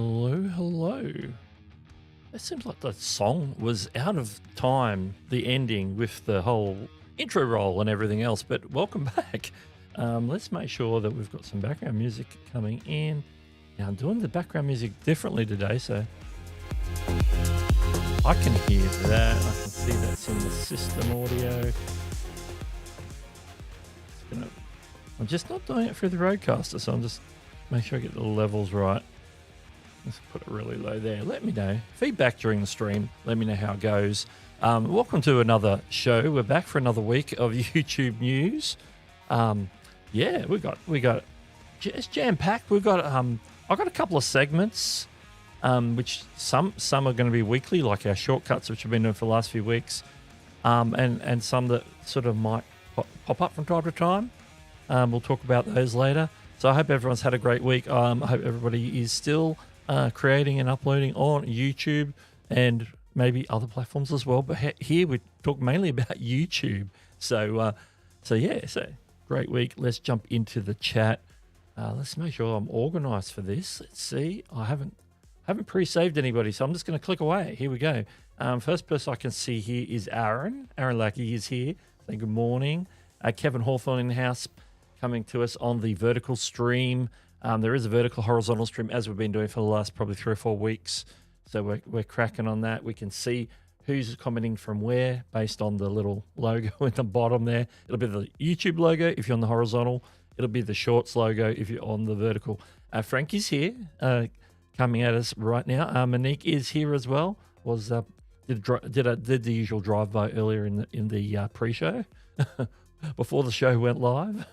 Hello, hello. It seems like the song was out of time, the ending with the whole intro roll and everything else, but welcome back. Let's make sure that we've got some background music coming in. Now, I'm doing the background music differently today, so I can hear that. I can see that's in the system audio. I'm just not doing it through the Rodecaster, so I'm just make sure I get the levels right. Let's put it really low there. Let me know. Feedback during the stream. Let me know how it goes. Welcome to another show. We're back for another week of YouTube news. Yeah, we got it's jam packed. We've got I've got a couple of segments, which some are going to be weekly, like our shortcuts, which we've been doing for the last few weeks, and some that sort of might pop up from time to time. We'll talk about those later. So I hope everyone's had a great week. I hope everybody is still creating and uploading on YouTube and maybe other platforms as well. But here we talk mainly about YouTube. So great week. Let's jump into the chat. Let's make sure I'm organized for this. Let's see. I haven't pre-saved anybody, so I'm just going to click away. Here we go. First person I can see here is Aaron. Aaron Lackey is here. Say good morning. Kevin Hawthorne in the house, coming to us on the vertical stream. There is a vertical horizontal stream as we've been doing for the last probably 3 or 4 weeks. So we're cracking on that. We can see who's commenting from where based on the little logo at the bottom there. It'll be the YouTube logo if you're on the horizontal. It'll be the Shorts logo if you're on the vertical. Frank is here, coming at us right now. Monique is here as well. Did the usual drive-by earlier in the pre-show before the show went live.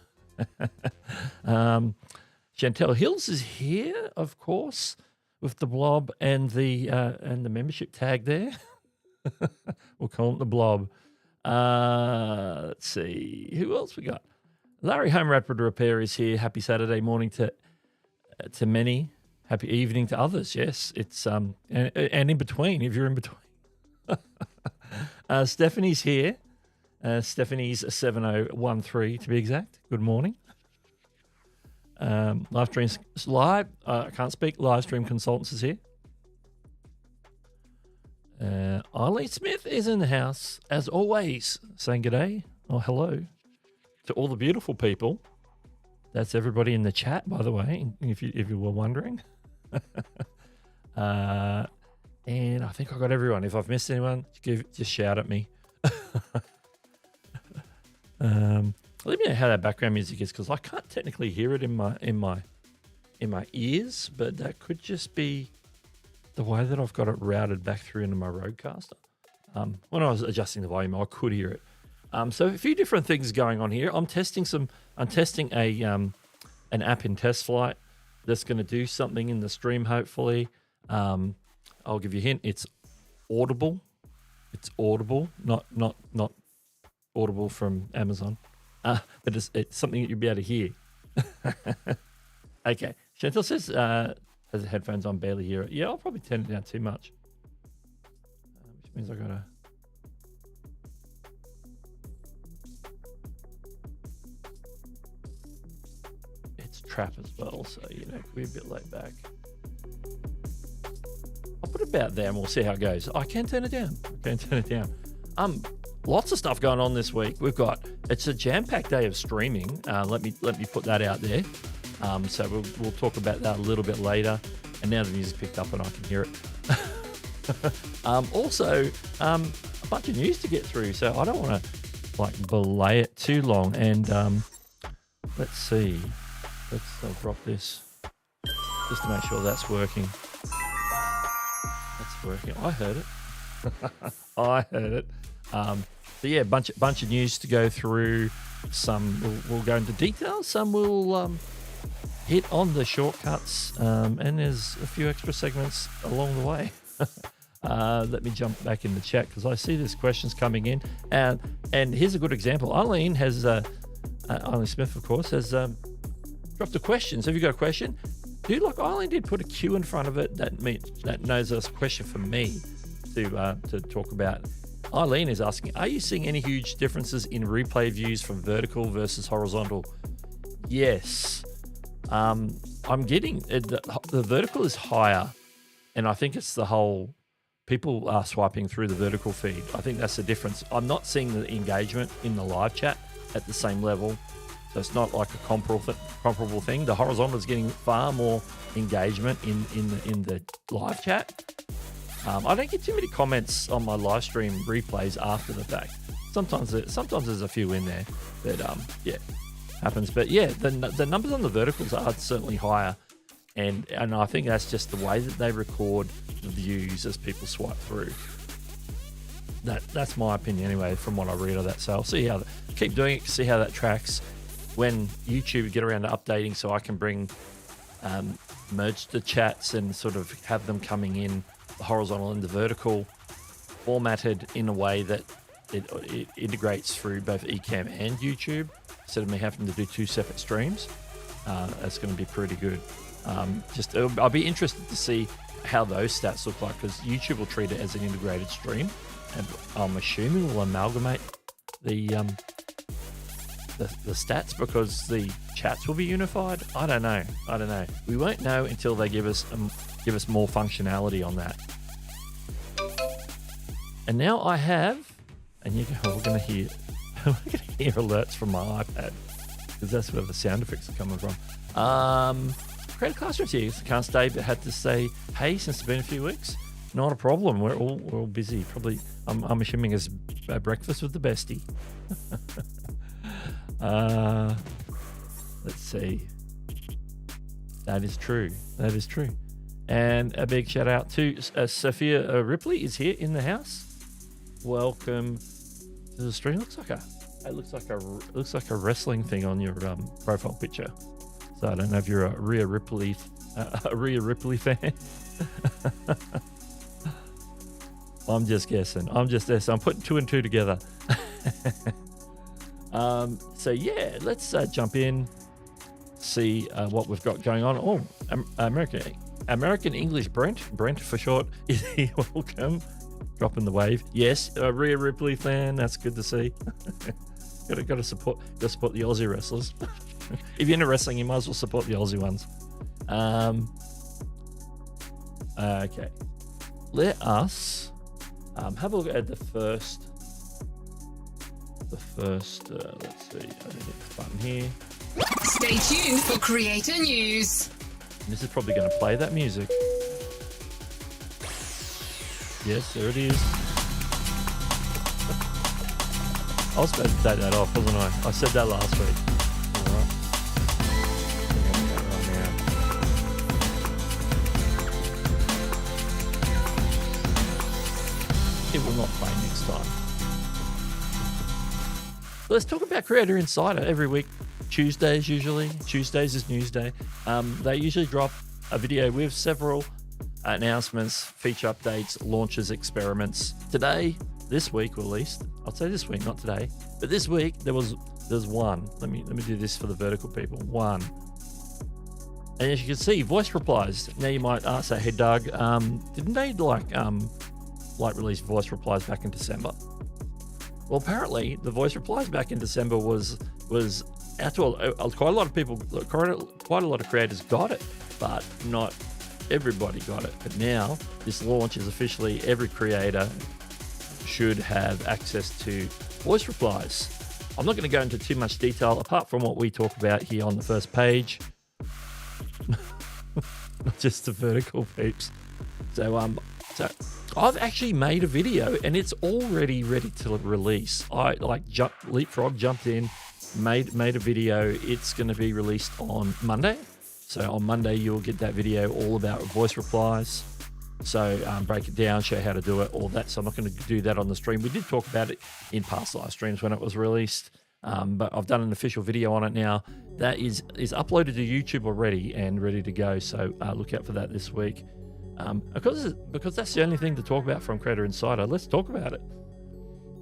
Chantel Hills is here, of course, with the blob and the membership tag there. We'll call it the blob. Let's see who else we got. Larry Home Rapid Repair is here. Happy Saturday morning to many. Happy evening to others. Yes, it's and in between if you're in between. Stephanie's here. Stephanie's 7013 to be exact. Good morning. Live streams live. I can't speak. Live stream consultants is here. Eileen Smith is in the house as always, saying g'day or hello to all the beautiful people. That's everybody in the chat, by the way, if you were wondering. And I think I got everyone. If I've missed anyone, just shout at me. Let me know how that background music is, because I can't technically hear it in my ears, but that could just be the way that I've got it routed back through into my Rodecaster. When I was adjusting the volume, I could hear it. So a few different things going on here. I'm testing an app in test flight that's going to do something in the stream. Hopefully, I'll give you a hint. It's audible. It's audible, not audible from Amazon. But it's something that you'll be able to hear. Okay. Chantel says, has the headphones on, barely hear it. Yeah, I'll probably turn it down too much. Which means I gotta... It's trap as well, so, could be a bit laid back. I'll put it about there and we'll see how it goes. I can turn it down. Lots of stuff going on this week. It's a jam-packed day of streaming. Let me put that out there. So we'll talk about that a little bit later. And now the music's picked up and I can hear it. Also, a bunch of news to get through. So I don't want to belay it too long. And let's see. I'll drop this just to make sure that's working. That's working. I heard it. So yeah, bunch of news to go through. Some we'll go into detail. Some will hit on the shortcuts, and there's a few extra segments along the way. Let me jump back in the chat because I see there's questions coming in, and here's a good example. Eileen Smith, of course, has dropped a question. So have you got a question? Dude, like Eileen did put a Q in front of it. That knows that's a question for me to talk about. Eileen is asking, are you seeing any huge differences in replay views from vertical versus horizontal? Yes. I'm getting the vertical is higher, and I think it's the whole people are swiping through the vertical feed. I think that's the difference. I'm not seeing the engagement in the live chat at the same level, so it's not like a comparable thing. The horizontal is getting far more engagement in the live chat. I don't get too many comments on my live stream replays after the fact. Sometimes there's a few in there, but yeah, happens. But yeah, the numbers on the verticals are certainly higher, and I think that's just the way that they record the views as people swipe through. That's my opinion anyway, from what I read of that. So I'll see keep doing it, see how that tracks. When YouTube get around to updating, so I can bring merge the chats and sort of have them coming in the horizontal and the vertical, formatted in a way that it integrates through both Ecamm and YouTube, instead of me having to do 2 separate streams. That's going to be pretty good. I'll be interested to see how those stats look like, because YouTube will treat it as an integrated stream, and I'm assuming we'll amalgamate the stats because the chats will be unified. I don't know. We won't know until they give us more functionality on that. And now I have, and we're going to hear alerts from my iPad, because that's where the sound effects are coming from. Creative Classroom's here. Can't stay, but had to say hey since it's been a few weeks. Not a problem. We're all busy. Probably, I'm assuming it's breakfast with the bestie. Let's see. That is true. And a big shout out to Sophia Ripley is here in the house. Welcome to the stream. Looks like a wrestling thing on your profile picture. So I don't know if you're a Rhea Ripley fan. I'm just guessing. I'm putting 2 and 2 together. So yeah, let's jump in, see what we've got going on. Oh, American English Brent for short is here. Welcome, dropping the wave. Yes, a Rhea Ripley fan. That's good to see. Got to support the Aussie wrestlers. If you're into wrestling, you might as well support the Aussie ones. Okay, let us have a look at the first. Let's see. I don't hit the button here. Stay tuned for Creator News. And this is probably going to play that music. Yes, there it is. I was supposed to take that off, wasn't I? I said that last week. All right. It will not play next time. Let's talk about Creator Insider every week. Tuesdays usually. Tuesdays is news day. They usually drop a video with several announcements, feature updates, launches, experiments. This week at least. I'll say this week, not today. But this week there's one. Let me do this for the vertical people. One. And as you can see, Voice Replies. Now you might say, hey Doug, didn't they release Voice Replies back in December? Well, apparently the Voice Replies back in December was out to quite a lot of people. Quite a lot of creators got it, but not everybody got it. But now this launch is officially every creator should have access to Voice Replies. I'm not going to go into too much detail apart from what we talk about here on the first page. Not just the vertical peeps. So I've actually made a video and it's already ready to release. I leapfrog, jumped in, made a video. It's going to be released on Monday. So on Monday, you'll get that video all about Voice Replies. So break it down, show how to do it, all that. So I'm not going to do that on the stream. We did talk about it in past live streams when it was released. But I've done an official video on it now. That is uploaded to YouTube already and ready to go. So look out for that this week. Because that's the only thing to talk about from Creator Insider. Let's talk about it.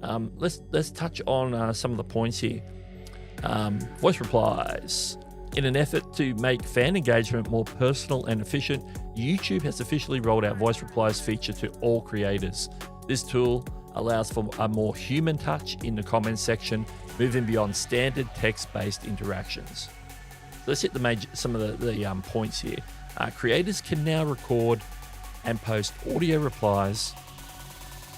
Let's touch on some of the points here. Voice Replies. In an effort to make fan engagement more personal and efficient, YouTube has officially rolled out Voice Replies feature to all creators. This tool allows for a more human touch in the comments section, moving beyond standard text-based interactions. Let's hit some of the points here. Creators can now record and post audio replies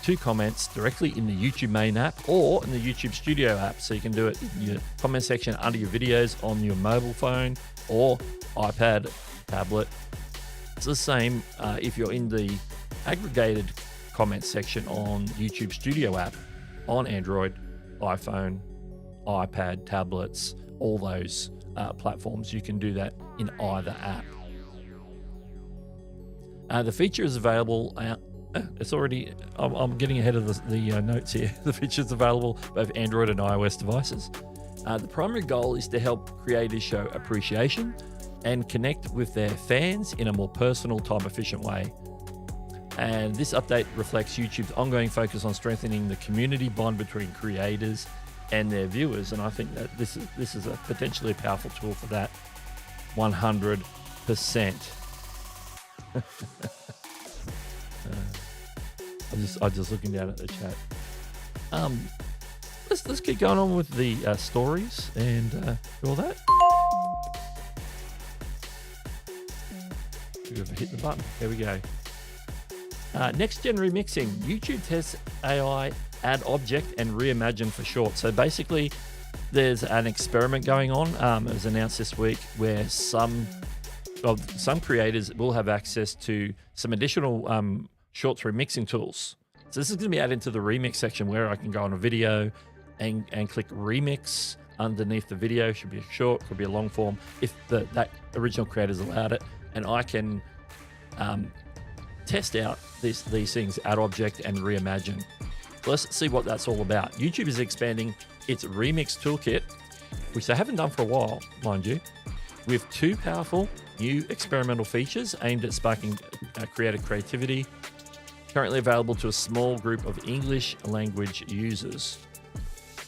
to comments directly in the YouTube main app or in the YouTube Studio app. So you can do it in your comment section under your videos on your mobile phone or iPad, tablet. It's the same if you're in the aggregated comments section on YouTube Studio app on Android, iPhone, iPad, tablets, all those platforms. You can do that in either app. The feature is available. It's already. I'm getting ahead of the notes here. The feature is available both Android and iOS devices. The primary goal is to help creators show appreciation and connect with their fans in a more personal, time-efficient way. And this update reflects YouTube's ongoing focus on strengthening the community bond between creators and their viewers. And I think that this is a potentially powerful tool for that. 100%. I'm just looking down at the chat. Let's get going on with the stories and all that. We've hit the button. There we go. Next gen remixing. YouTube tests AI add object and reimagine for short. So basically, there's an experiment going on. It was announced this week where some creators will have access to some additional shorts remixing tools. So this is going to be added into the remix section where I can go on a video and click remix underneath the video. Should be a short, could be a long form if that original creator's allowed it, and I can test out these things, add object and reimagine. Let's see what that's all about. YouTube is expanding its remix toolkit, which they haven't done for a while, mind you, with 2 powerful new experimental features aimed at sparking creative creativity, currently available to a small group of English language users.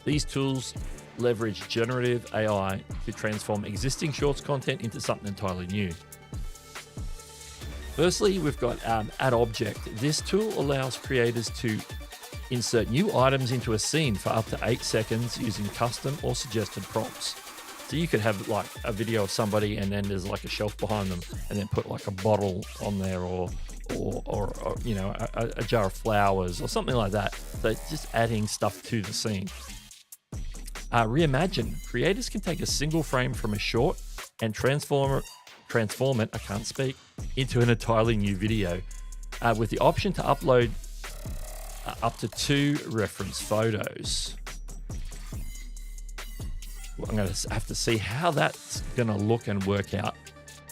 These tools leverage generative AI to transform existing shorts content into something entirely new. Firstly, we've got Add Object. This tool allows creators to insert new items into a scene for up to 8 seconds using custom or suggested prompts. So you could have like a video of somebody and then there's like a shelf behind them and then put like a bottle on there or you know, a jar of flowers or something like that. So just adding stuff to the scene. Reimagine. Creators can take a single frame from a short and transform it, I can't speak, into an entirely new video with the option to upload up to 2 reference photos. I'm going to have to see how that's going to look and work out.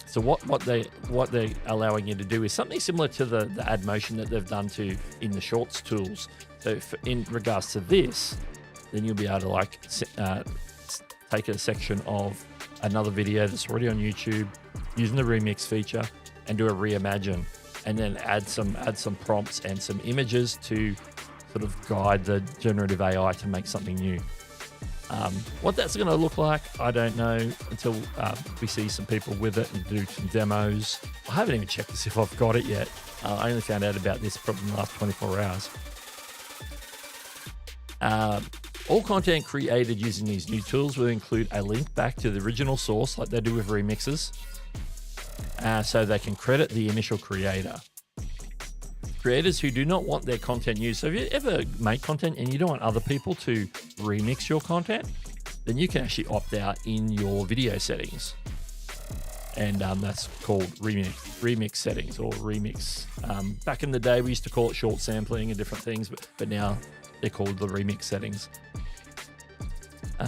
So what they're allowing you to do is something similar to the add motion that they've done in the shorts tools. So in regards to this, then you'll be able to like take a section of another video that's already on YouTube using the remix feature and do a reimagine, and then add some prompts and some images to sort of guide the generative AI to make something new. What that's going to look like, I don't know until we see some people with it and do some demos. I haven't even checked to see if I've got it yet. I only found out about this probably in the last 24 hours. All content created using these new tools will include a link back to the original source like they do with remixes, so they can credit the initial creator. Creators who do not want their content used, so if you ever make content and you don't want other people to remix your content, then you can actually opt out in your video settings. And that's called remix settings or remix. Back in the day, we used to call it short sampling and different things, but now they're called the remix settings.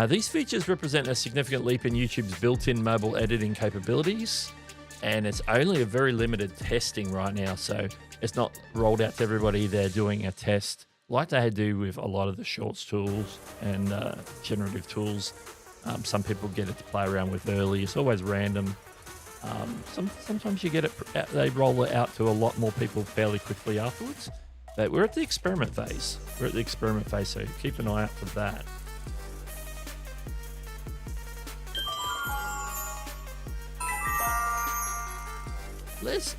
These features represent a significant leap in YouTube's built-in mobile editing capabilities, and it's only a very limited testing right now, so it's not rolled out to everybody. They're doing a test like they do with a lot of the shorts tools and generative tools. Some people get it to play around with early. It's always random. Sometimes you get it, they roll it out to a lot more people fairly quickly afterwards. But we're at the experiment phase. So keep an eye out for that. Let's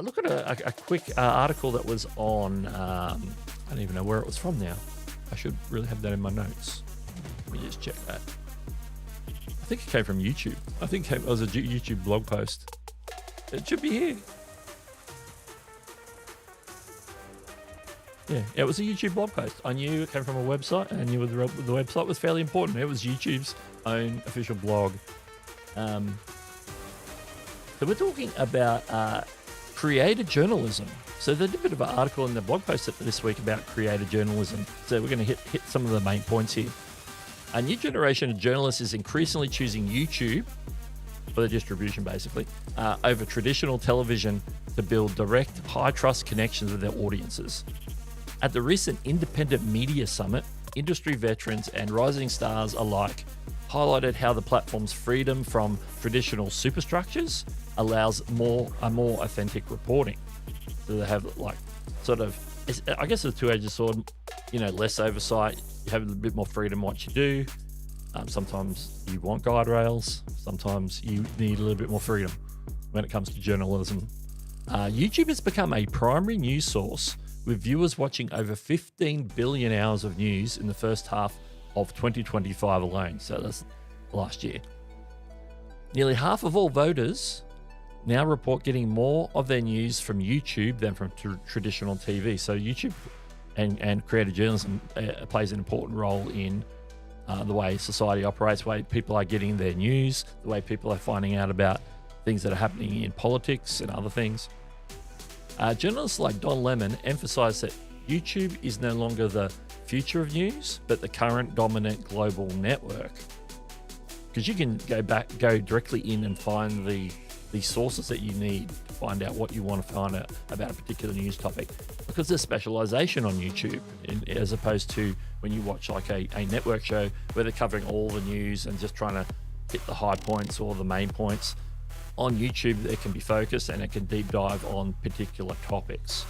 look at a quick article that was on, I don't even know where it was from now. I should really have that in my notes. Let me just check that. I think it came from YouTube. I think it was a YouTube blog post. It should be here. Yeah, it was a YouTube blog post. I knew it came from a website, and I knew the website was fairly important. It was YouTube's own official blog. So we're talking about creator journalism. So they did a bit of an article in the blog post this week about creator journalism. So we're going to hit some of the main points here. A new generation of journalists is increasingly choosing YouTube for the distribution, basically, over traditional television to build direct, high-trust connections with their audiences. At the recent Independent Media Summit, industry veterans and rising stars alike highlighted how the platform's freedom from traditional superstructures allows more authentic reporting. So they have I guess it's a two-edged sword, less oversight. You have a bit more freedom in what you do. Sometimes you want guide rails. Sometimes you need a little bit more freedom when it comes to journalism. YouTube has become a primary news source, with viewers watching over 15 billion hours of news in the first half of 2025 alone. So that's last year. Nearly half of all voters now report getting more of their news from YouTube than from traditional TV. So YouTube and creative journalism plays an important role in the way society operates, the way people are getting their news, the way people are finding out about things that are happening in politics and other things. Journalists like Don Lemon emphasize that YouTube is no longer the future of news, but the current dominant global network. Because you can go directly in and find the sources that you need to find out what you want to find out about a particular news topic. Because there's specialization on YouTube, as opposed to when you watch like a network show where they're covering all the news and just trying to hit the high points or the main points. On YouTube, it can be focused and it can deep dive on particular topics.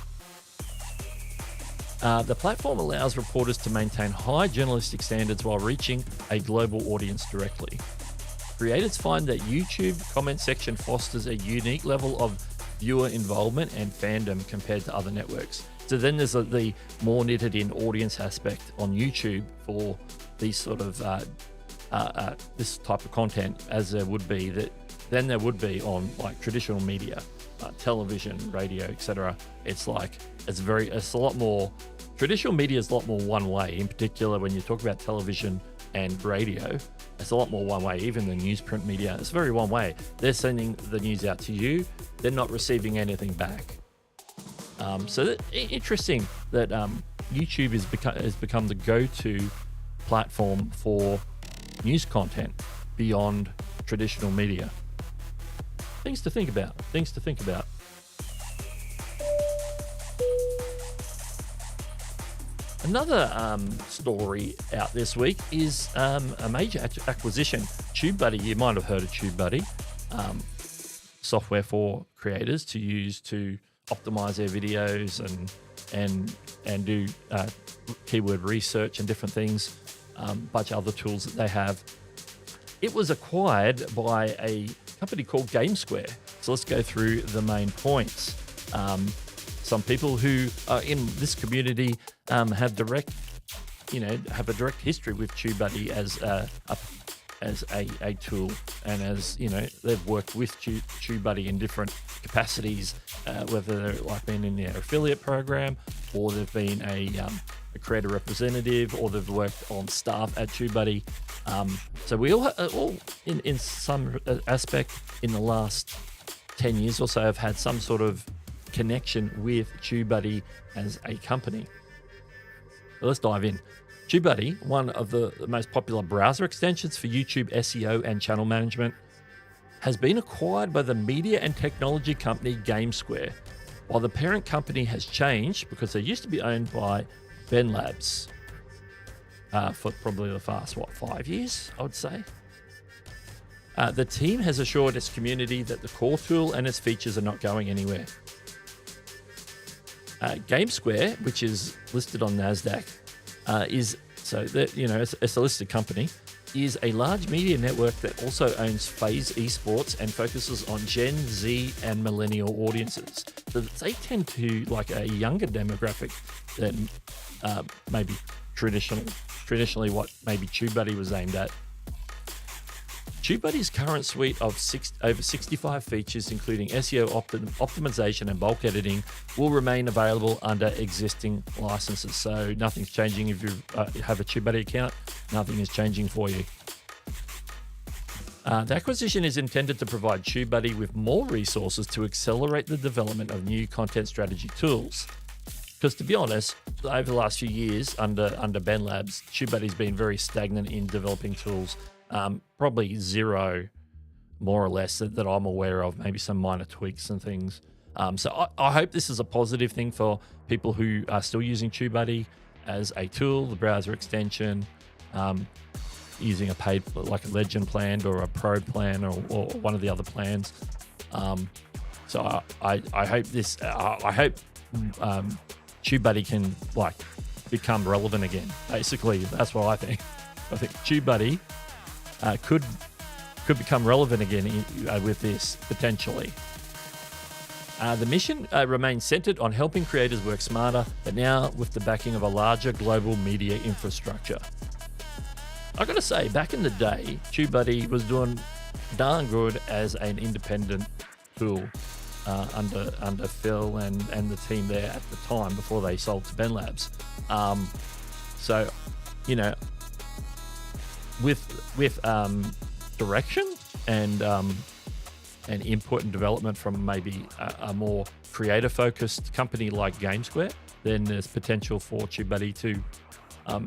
The platform allows reporters to maintain high journalistic standards while reaching a global audience directly. Creators find that YouTube comment section fosters a unique level of viewer involvement and fandom compared to other networks. So then there's the more knitted in audience aspect on YouTube for these sort of this type of content, as there would be on like traditional media, television, radio, etc. It's a lot more. Traditional media is a lot more one way. In particular, when you talk about television and radio, it's a lot more one way. Even the newsprint media, it's very one way. They're sending the news out to you. They're not receiving anything back. So interesting that YouTube has become the go-to platform for news content beyond traditional media. Things to think about. Another story out this week is a major acquisition. TubeBuddy, you might have heard of TubeBuddy, software for creators to use to optimize their videos and do keyword research and different things, a bunch of other tools that they have. It was acquired by a company called GameSquare. So let's go through the main points. Some people who are in this community have a direct history with TubeBuddy as a tool, and as they've worked with TubeBuddy in different capacities, whether they're like been in their affiliate program, or they've been a creator representative, or they've worked on staff at TubeBuddy. So we all in some aspect in the last 10 years or so have had some sort of connection with TubeBuddy as a company. So let's dive in. TubeBuddy, one of the most popular browser extensions for YouTube SEO and channel management, has been acquired by the media and technology company GameSquare, while the parent company has changed because they used to be owned by Ben Labs for probably the past, 5 years, I would say. The team has assured its community that the core tool and its features are not going anywhere. GameSquare, which is listed on NASDAQ, it's a listed company, is a large media network that also owns FaZe Esports and focuses on Gen Z and millennial audiences. So they tend to like a younger demographic than maybe traditionally what maybe TubeBuddy was aimed at. TubeBuddy's current suite of over 65 features, including SEO optimization and bulk editing, will remain available under existing licenses. So nothing's changing if you have a TubeBuddy account. Nothing is changing for you. The acquisition is intended to provide TubeBuddy with more resources to accelerate the development of new content strategy tools. Because to be honest, over the last few years under Ben Labs, TubeBuddy's been very stagnant in developing tools. Probably zero, more or less, that I'm aware of, maybe some minor tweaks and things. So I hope this is a positive thing for people who are still using TubeBuddy as a tool, the browser extension, using a paid, like a Legend plan or a Pro plan or one of the other plans. So I hope this, I hope TubeBuddy can like become relevant again. Basically, that's what I think. I think TubeBuddy could become relevant again with this, potentially. The mission remains centered on helping creators work smarter, but now with the backing of a larger global media infrastructure. I gotta say, back in the day, TubeBuddy was doing darn good as an independent tool under Phil and the team there at the time before they sold to Ben Labs. So, you know, with direction and input and development from maybe a more creator-focused company like GameSquare, then there's potential for TubeBuddy to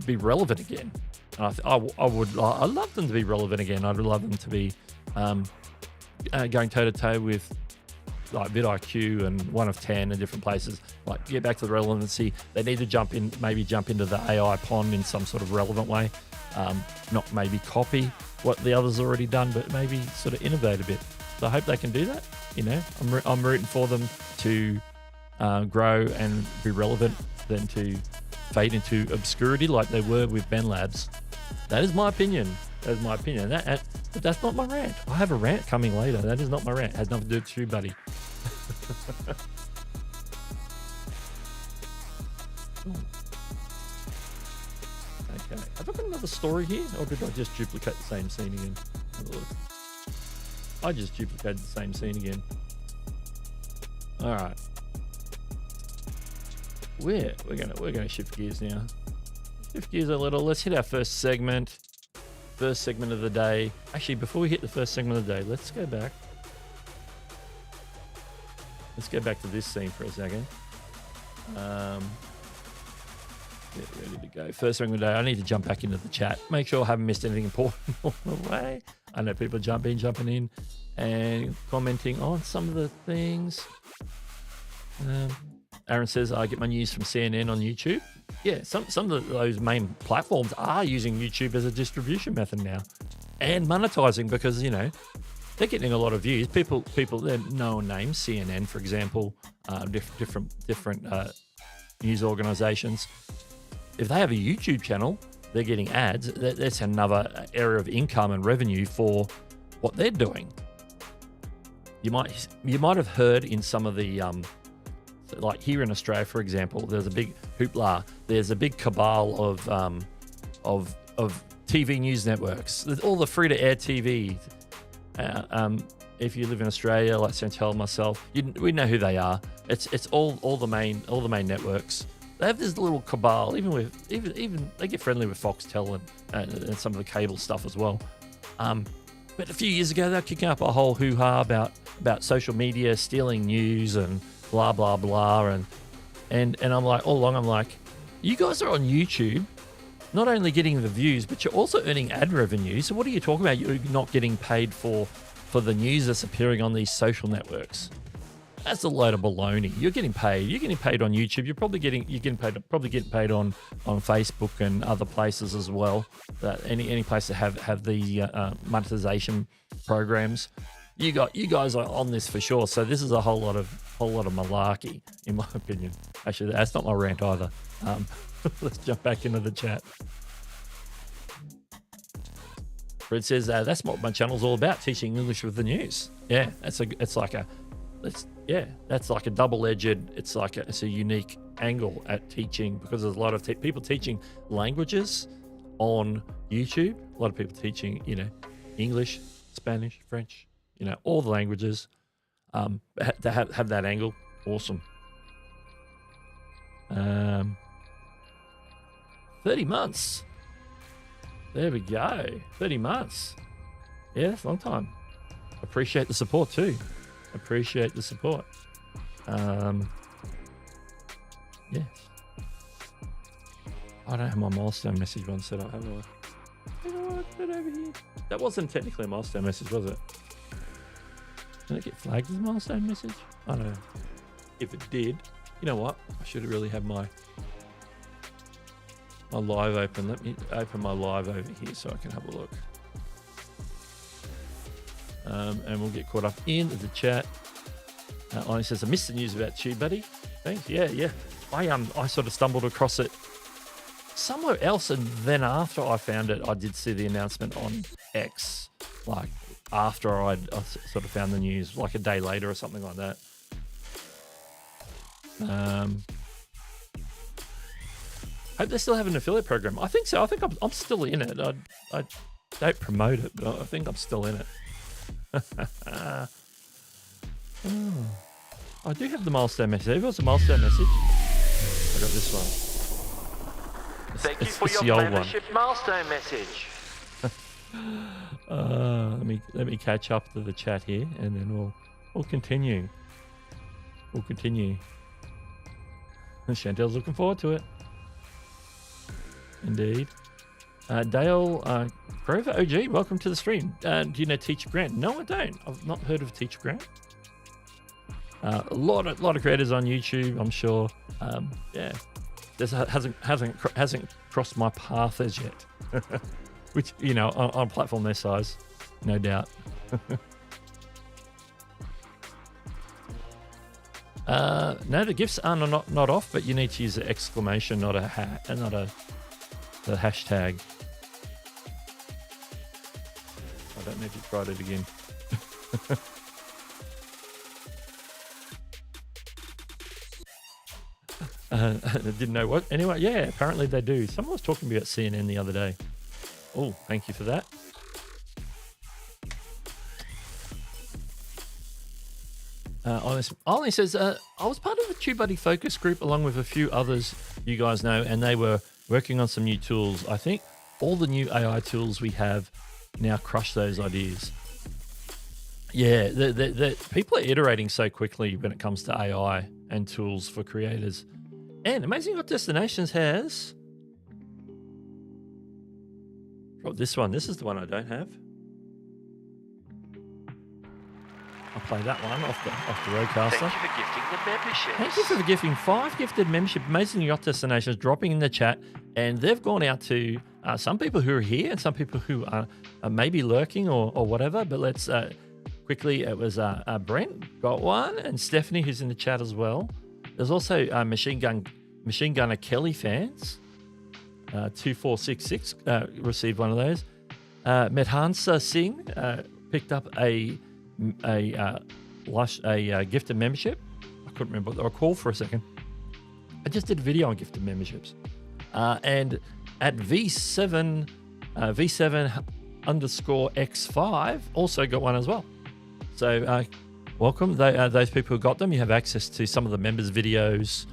be relevant again. And I'd love them to be relevant again. I'd love them to be going toe-to-toe with like vidIQ and 1 of 10 in different places. Like, get back to the relevancy. They need to maybe jump into the AI pond in some sort of relevant way. Not maybe copy what the others already done, but maybe sort of innovate a bit. So I hope they can do that. You know, I'm rooting for them to grow and be relevant than to fade into obscurity like they were with Ben Labs. That is my opinion. But that's not my rant. I have a rant coming later. That is not my rant. It has nothing to do with TubeBuddy. Okay. Have I got another story here? Or did I just duplicate the same scene again? Have a look. I just duplicated the same scene again. All right. We're gonna shift gears now. Shift gears a little. Let's hit our first segment. First segment of the day. Actually, before we hit the first segment of the day, let's go back. Let's go back to this scene for a second. Get ready to go. First segment of the day. I need to jump back into the chat. Make sure I haven't missed anything important along the way. I know people jumping in and commenting on some of the things. Aaron says, I get my news from CNN on YouTube. Yeah, some of those main platforms are using YouTube as a distribution method now and monetizing because, you know, they're getting a lot of views. People, they're known names, CNN, for example, different news organizations. If they have a YouTube channel, they're getting ads. That's another area of income and revenue for what they're doing. You might have heard in some of the like here in Australia, for example, there's a big hoopla. There's a big cabal of TV news networks. All the free-to-air TV. If you live in Australia, like Chantel and myself, we know who they are. It's all the main networks. They have this little cabal. Even they get friendly with Foxtel and some of the cable stuff as well. But a few years ago, they were kicking up a whole hoo-ha about social media stealing news and blah blah blah, and I'm like, all along I'm like, you guys are on YouTube, not only getting the views, but you're also earning ad revenue. So what are you talking about? You're not getting paid for the news that's appearing on these social networks. That's a load of baloney. You're getting paid. You're getting paid on YouTube. You're probably getting paid on Facebook and other places as well. That any place that have the monetization programs. You guys are on this for sure. So this is a whole lot of malarkey, in my opinion. Actually, that's not my rant either. Let's jump back into the chat. Fred says that's what my channel's all about: teaching English with the news. Yeah, that's like a double-edged. It's a unique angle at teaching because there's a lot of people teaching languages on YouTube. A lot of people teaching, English Spanish, French, all the languages. To have that angle, awesome. 30 months. There we go. 30 months. Yeah, that's a long time. Appreciate the support too. Appreciate the support. Yes. I don't have my milestone message one set up, have I? Put over here. That wasn't technically a milestone message, was it? Did it get flagged as a milestone message? I don't know. If it did, you know what? I should really have my live open. Let me open my live over here so I can have a look. And we'll get caught up in the chat. Lonnie says, I missed the news about TubeBuddy. Thanks. Yeah. I sort of stumbled across it somewhere else, and then after I found it, I did see the announcement on X, like after I sort of found the news, like a day later or something like that. Hope they still have an affiliate program. I think so. I think I'm still in it. I don't promote it, but I think I'm still in it. I do have the milestone message. If it was a milestone message, I got this one. Thank you for your membership milestone message. Let me catch up to the chat here, and then we'll continue. We'll continue. Chantel's looking forward to it. Indeed. Dale Grover OG, welcome to the stream. Do you know Teacher Grant? No, I don't. I've not heard of Teacher Grant. A lot of creators on YouTube, I'm sure. Yeah, this hasn't crossed my path as yet. Which, on a platform their size, no doubt. No, the gifts are not off, but you need to use the exclamation, not the hashtag. I don't know if you tried it again. I didn't know what. Anyway, yeah, apparently they do. Someone was talking about CNN the other day. Oh, thank you for that. Ollie says, I was part of the TubeBuddy focus group along with a few others you guys know, and they were working on some new tools. I think all the new AI tools we have now crush those ideas. Yeah, the people are iterating so quickly when it comes to AI and tools for creators. And Amazing Hot Destinations has... Oh, this one. This is the one I don't have. I'll play that one off the Roadcaster. Thank you for gifting the membership. Thank you for gifting 5 gifted membership. Amazing Yacht Destinations dropping in the chat, and they've gone out to some people who are here and some people who are maybe lurking or whatever. But let's quickly. It was Brent got one, and Stephanie who's in the chat as well. There's also Machine Gunner Kelly fans. 2466 received one of those. Medhansa Singh picked up a gifted membership. I couldn't remember what they were called for a second. I just did a video on gifted memberships. And at V7 _X5 also got one as well. So welcome. Those people who got them, you have access to some of the members' videos.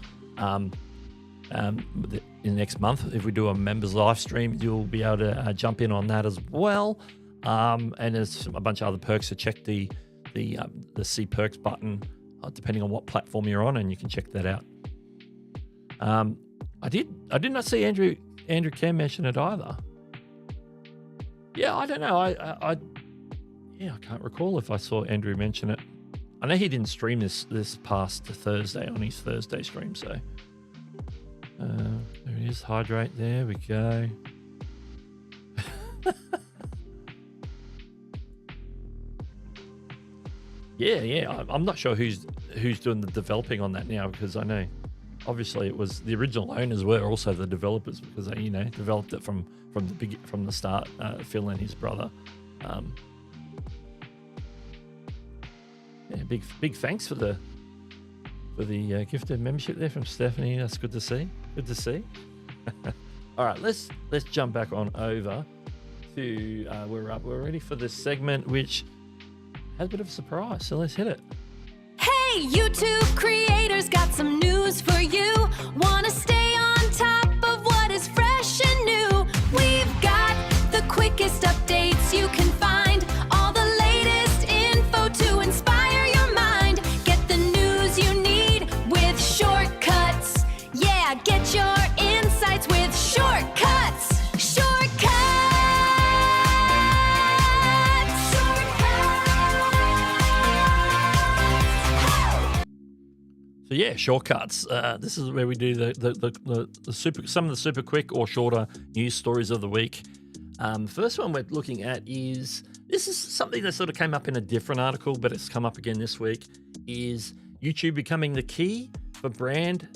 In the next month, if we do a members live stream, you'll be able to jump in on that as well. And there's a bunch of other perks. So check the See Perks button, depending on what platform you're on, and you can check that out. I did not see Andrew Cam mention it either. Yeah, I don't know. I can't recall if I saw Andrew mention it. I know he didn't stream this past Thursday on his Thursday stream, so. There it is, hydrate. There we go. Yeah. I'm not sure who's doing the developing on that now, because I know obviously it was the original owners were also the developers, because they developed it from the start. Phil and his brother. Big thanks for the gifted membership there from Stephanie. That's good to see. Good to see. All right, let's jump back on over to we're ready for this segment, which has a bit of a surprise. So let's hit it. Hey, YouTube creators, got some news for you. Want to stay on top of what is fresh and new? We've got the quickest updates you can find. All the latest info to inspire your mind. Get the news you need with shortcuts. Yeah, get your insights with shortcuts. So yeah, shortcuts. This is where we do some of the super quick or shorter news stories of the week. First one we're looking at is something that sort of came up in a different article, but it's come up again this week. Is YouTube becoming the key for brand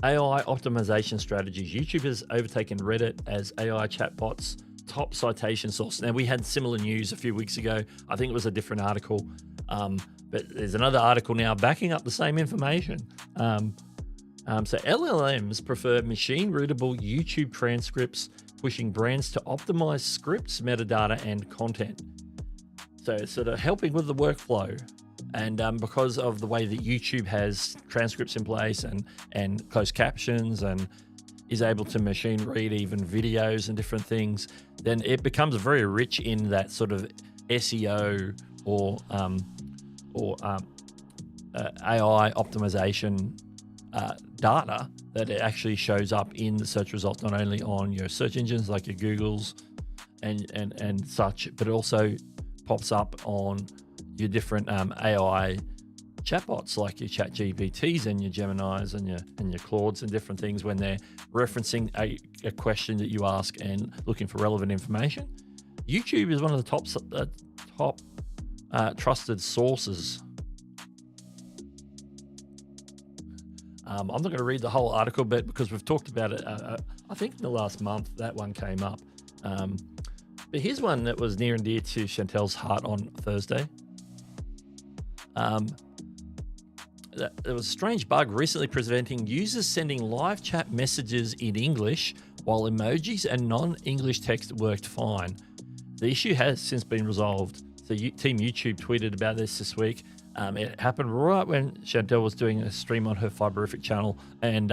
AI optimization strategies? YouTube has overtaken Reddit as AI chatbots top citation source. Now, we had similar news a few weeks ago. I think it was a different article. But there's another article now backing up the same information. So LLMs prefer machine-readable YouTube transcripts, pushing brands to optimize scripts, metadata, and content. So it's sort of helping with the workflow. And because of the way that YouTube has transcripts in place and closed captions and is able to machine read even videos and different things, then it becomes very rich in that sort of SEO or AI optimization data that it actually shows up in the search results, not only on your search engines like your Googles and such, but it also pops up on your different AI chatbots like your ChatGPTs and your Geminis and your Claudes and different things when they're referencing a question that you ask and looking for relevant information. YouTube is one of the top trusted sources. I'm not going to read the whole article, but because we've talked about it, I think in the last month that one came up. But here's one that was near and dear to Chantel's heart on Thursday. There was a strange bug recently preventing users sending live chat messages in English while emojis and non-English text worked fine. The issue has since been resolved. So Team YouTube tweeted about this week. It happened right when Chantel was doing a stream on her Fiberific channel, and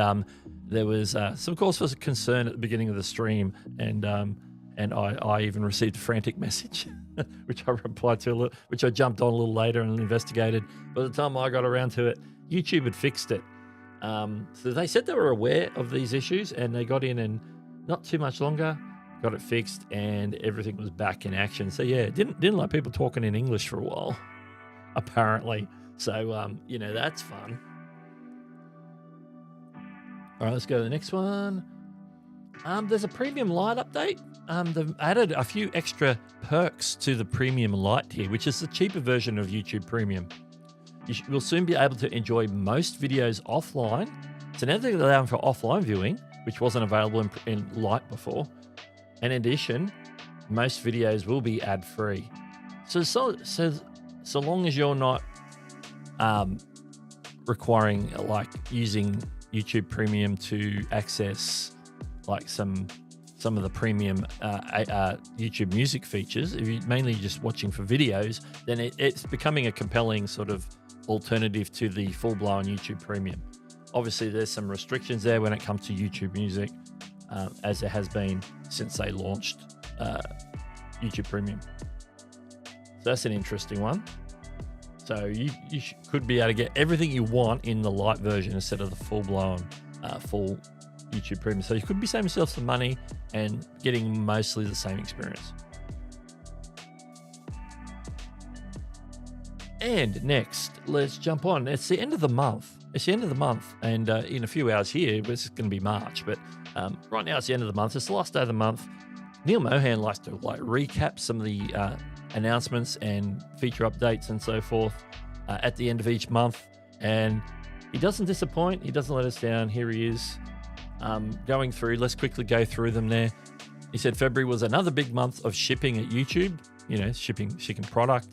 there was some cause for concern at the beginning of the stream, and I even received a frantic message, which I replied to, which I jumped on a little later and investigated. By the time I got around to it, YouTube had fixed it. So they said they were aware of these issues, and they got in, and not too much longer, got it fixed, and everything was back in action. So yeah, didn't like people talking in English for a while, apparently. So that's fun. All right, let's go to the next one. There's a premium light update. They've added a few extra perks to the premium light tier, which is the cheaper version of YouTube Premium. You will soon be able to enjoy most videos offline. So now they're allowing for offline viewing, which wasn't available in light before. And in addition, most videos will be ad-free. So long as you're not requiring like using YouTube Premium to access like some of the premium YouTube music features, if you're mainly just watching for videos, then it's becoming a compelling sort of alternative to the full-blown YouTube Premium. Obviously, there's some restrictions there when it comes to YouTube Music, as there has been since they launched YouTube Premium. So that's an interesting one. So you could be able to get everything you want in the light version instead of the full-blown full YouTube Premium. So you could be saving yourself some money and getting mostly the same experience. And next, let's jump on. It's the end of the month. And in a few hours here, it's going to be March. But right now, it's the end of the month. It's the last day of the month. Neil Mohan likes to recap some of the announcements and feature updates and so forth at the end of each month. And he doesn't disappoint. He doesn't let us down. Here he is going through. Let's quickly go through them there. He said February was another big month of shipping at YouTube, shipping product.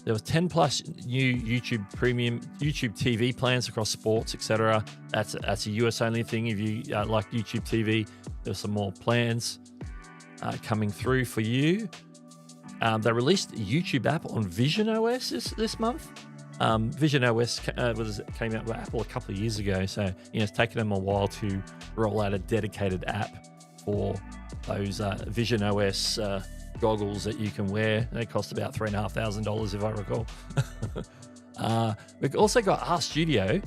There was 10 plus new YouTube Premium, YouTube TV plans across sports, etc. That's a US only thing. If you like YouTube TV, there's some more plans. coming through for you. They released a YouTube app on Vision OS this month. Vision OS came out with Apple a couple of years ago, so it's taken them a while to roll out a dedicated app for those Vision OS goggles that you can wear. They cost about $3,500 if I recall. We've also got RStudio.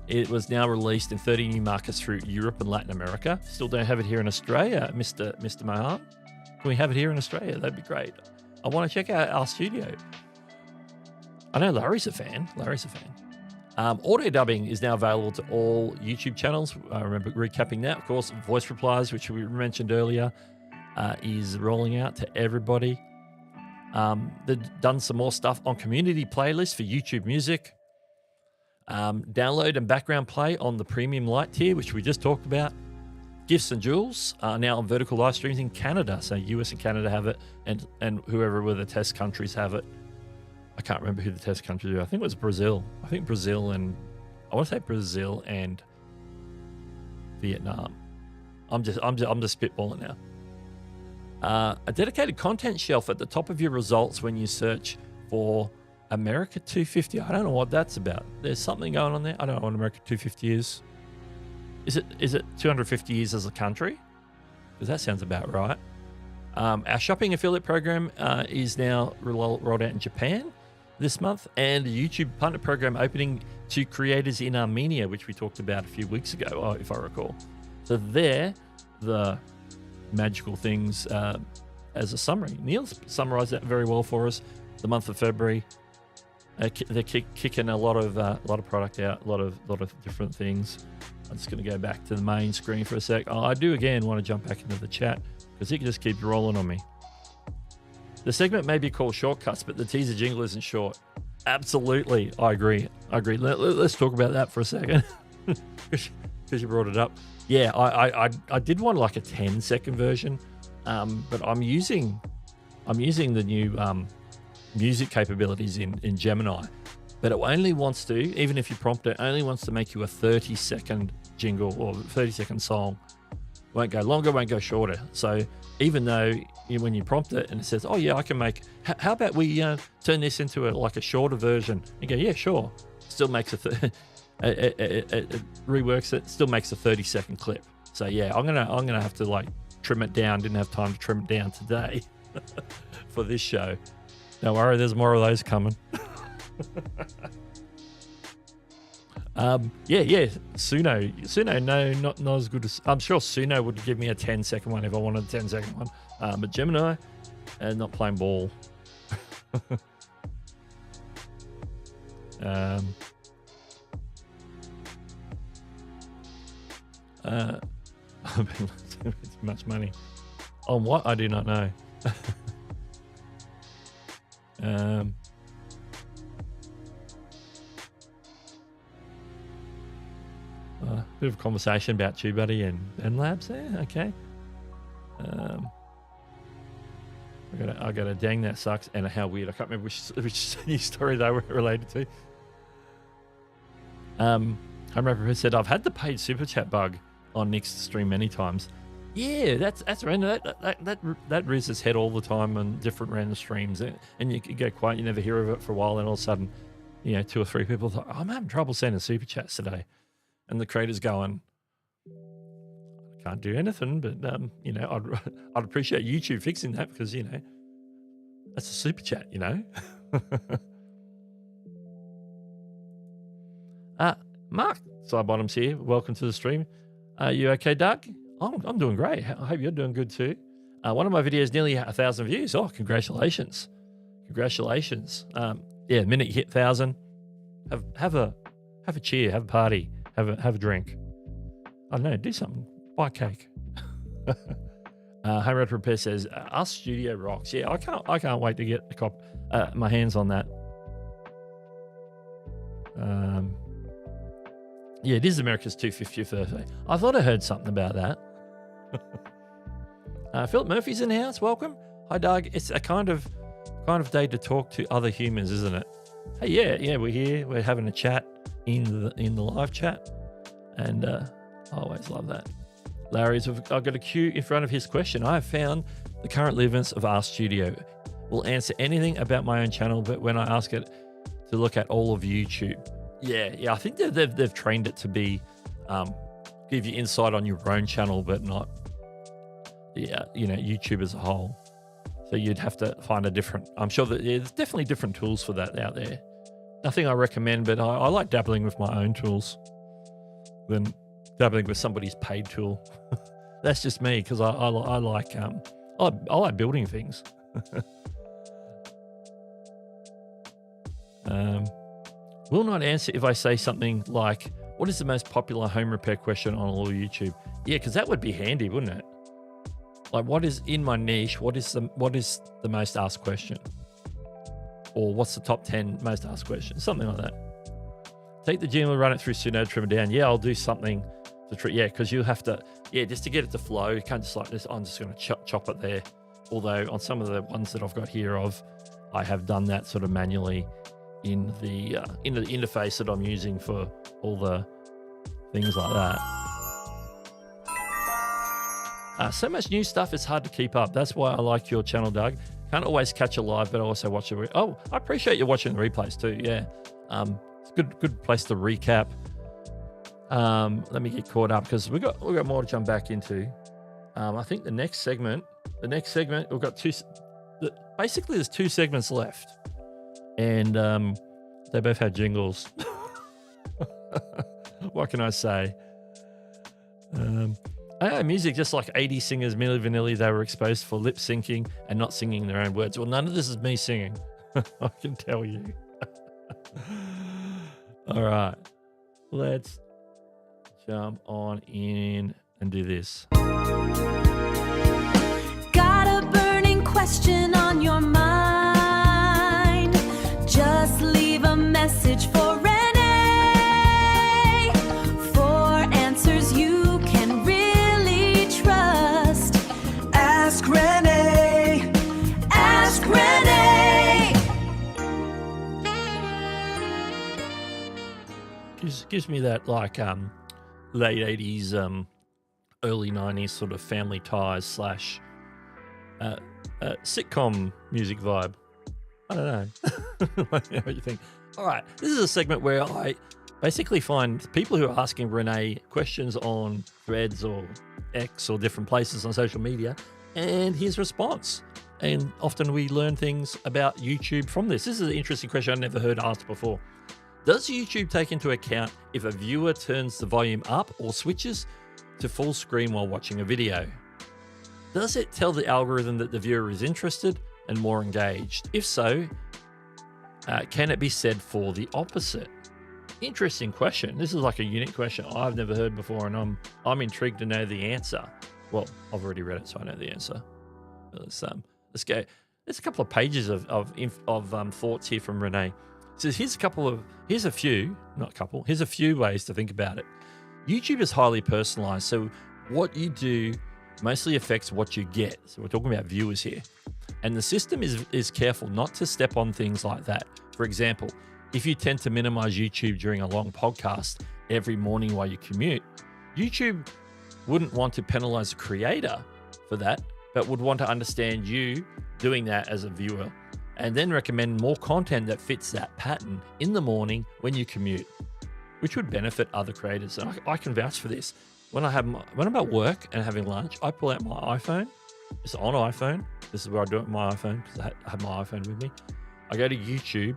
It was now released in 30 new markets through Europe and Latin America. Still don't have it here in Australia, Mr. Mahan. Can we have it here in Australia? That'd be great. I want to check out RStudio. I know Larry's a fan. Audio dubbing is now available to all YouTube channels. I remember recapping that. Of course, Voice Replies, which we mentioned earlier, is rolling out to everybody. They've done some more stuff on community playlists for YouTube Music. Download and background play on the premium light tier, which we just talked about. Gifts and Jewels are now on vertical live streams in Canada. So US and Canada have it, and whoever were the test countries have it. I can't remember who the test countries were. I think it was Brazil. I want to say Brazil and Vietnam. I'm just spitballing now. A dedicated content shelf at the top of your results when you search for America 250. I don't know what that's about. There's something going on there. I don't know what America 250 is. Is it 250 years as a country? Because that sounds about right. Our shopping affiliate program is now rolled out in Japan this month, and the YouTube partner program opening to creators in Armenia, which we talked about a few weeks ago, if I recall. So there, the magical things as a summary. Neil's summarized that very well for us. The month of February, they're kicking a lot of product out, a lot of different things. I'm just going to go back to the main screen for a sec. I do again want to jump back into the chat because it just keeps rolling on me. The segment may be called Shortcuts, but the teaser jingle isn't short. Absolutely, I agree. Let's talk about that for a second because you brought it up. Yeah, I did want like a 10-second version, but I'm using the new music capabilities in Gemini, but it only wants to, even if you prompt it, only wants to make you a 30-second jingle or 30-second song. Won't go longer, won't go shorter. So even though when you prompt it and it says, oh yeah, I can make, how about we turn this into a shorter version? You go, yeah, sure. Still makes it reworks it, still makes a 30-second clip. So yeah, I'm gonna have to like trim it down. Didn't have time to trim it down today for this show. Don't worry, there's more of those coming. Yeah. Suno, no, not as good as. I'm sure Suno would give me a 10-second one if I wanted a 10-second one. But Gemini, not playing ball. Much money on what? I do not know. Bit of a conversation about TubeBuddy and labs there. Okay. I got a dang that sucks and a how weird. I can't remember which news story they were related to. I remember who said I've had the paid super chat bug on Nick's stream many times. Yeah, that's random. That rears its head all the time on different random streams, and you go quiet. You never hear of it for a while, and all of a sudden, 2 or 3 people thought, I'm having trouble sending super chats today, and the creator's going, I can't do anything, but I'd appreciate YouTube fixing that because that's a super chat, Mark Sidebottoms here. Welcome to the stream. Are you okay, Doug? I'm doing great. I hope you're doing good too. One of my videos nearly 1,000 views. Oh, congratulations. Yeah, the minute you hit 1,000, have a cheer, have a party, have a drink. I don't know, do something. Buy cake. Home Road Repair says, RStudio rocks. Yeah, I can't wait to get my hands on that. Yeah, it is America's 250th birthday. I thought I heard something about that. Philip Murphy's in the house. Welcome. Hi, Doug. It's a kind of day to talk to other humans, isn't it? Hey, yeah, we're here. We're having a chat in the live chat, and I always love that. Larry's, I've got a queue in front of his question. I have found the current limits of RStudio. Will answer anything about my own channel, but when I ask it to look at all of YouTube. Yeah, I think they've trained it to be give you insight on your own channel, but not YouTube as a whole. So you'd have to find a different. I'm sure that there's definitely different tools for that out there. Nothing I recommend, but I like dabbling with my own tools than dabbling with somebody's paid tool. That's just me because I like building things. Will not answer if I say something like, what is the most popular home repair question on all YouTube? Yeah, because that would be handy, wouldn't it? Like, what is in my niche? What is the most asked question? Or what's the top 10 most asked questions? Something like that. Take the gene and run it through Suno, trim it down. Yeah, I'll do something to trim. Yeah, because you have to, just to get it to flow. You can't just like this. I'm just going to chop it there. Although on some of the ones that I've got here I have done that sort of manually in the interface that I'm using for all the things like that. So much new stuff, it's hard to keep up. That's why I like your channel, Doug. Can't always catch it live, but I also watch it. Oh, I appreciate you watching the replays too. Yeah, it's a good place to recap. Let me get caught up because we got more to jump back into. I think the next segment we've got two. Basically, there's two segments left, and they both have jingles. What can I say? Music, just like 80s singers, Milli Vanilli, they were exposed for lip syncing and not singing their own words. Well, none of this is me singing. I can tell you. All right, let's jump on in and do this. Got a burning question on your mind? Just leave a message for Renee. For answers you can really trust. Ask Renee. Ask Renee. Gives me that like late 80s, early 90s sort of Family Ties / sitcom music vibe. I don't know. Let me know what you think. All right, this is a segment where I basically find people who are asking Renee questions on Threads or X or different places on social media and his response. And often we learn things about YouTube from this. This is an interesting question I've never heard asked before. Does YouTube take into account if a viewer turns the volume up or switches to full screen while watching a video? Does it tell the algorithm that the viewer is interested and more engaged? If so, can it be said for the opposite? Interesting question. This is like a unique question I've never heard before, and I'm intrigued to know the answer. Well, I've already read it, so I know the answer. Let's go. There's a couple of pages of thoughts here from Renee. So here's a few ways to think about it. YouTube is highly personalized, so what you do mostly affects what you get. So we're talking about viewers here. And the system is careful not to step on things like that. For example, if you tend to minimize YouTube during a long podcast every morning while you commute, YouTube wouldn't want to penalize the creator for that, but would want to understand you doing that as a viewer and then recommend more content that fits that pattern in the morning when you commute, which would benefit other creators. And I can vouch for this. When I'm at work and having lunch, I pull out my iPhone. It's on iPhone. This is where I do it with my iPhone because I have my iPhone with me. I go to YouTube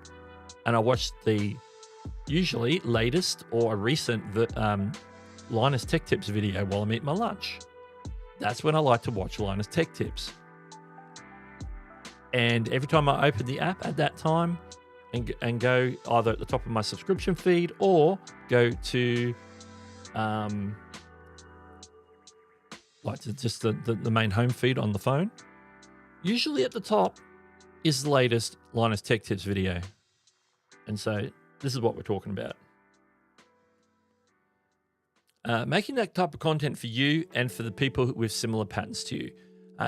and I watch the usually latest or a recent Linus Tech Tips video while I'm eating my lunch. That's when I like to watch Linus Tech Tips. And every time I open the app at that time and go either at the top of my subscription feed or go to just the main home feed on the phone, usually at the top is the latest Linus Tech Tips video. And so this is what we're talking about. Making that type of content for you and for the people with similar patterns to you.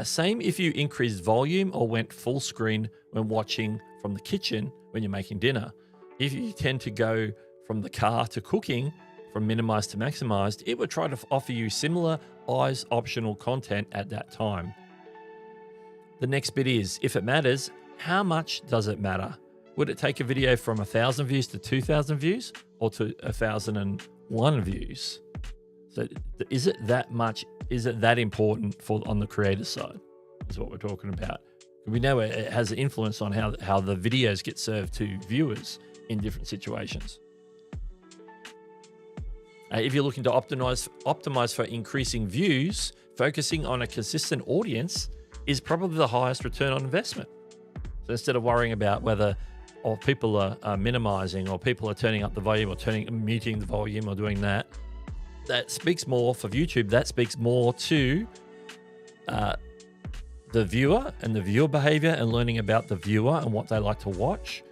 Same if you increased volume or went full screen when watching from the kitchen when you're making dinner. If you tend to go from the car to cooking, from minimized to maximized, it would try to offer you similar eyes optional content at that time. The next bit is, if it matters, how much does it matter? Would it take a video from 1,000 views to 2,000 views or to 1,001 views? So is it that much? Is it that important on the creator side? Is what we're talking about. We know it has an influence on how the videos get served to viewers in different situations. If you're looking to optimize for increasing views, focusing on a consistent audience is probably the highest return on investment. So instead of worrying about whether people are minimizing or people are turning up the volume or muting the volume or doing that speaks more for YouTube. That speaks more to the viewer and the viewer behavior and learning about the viewer and what they like to watch,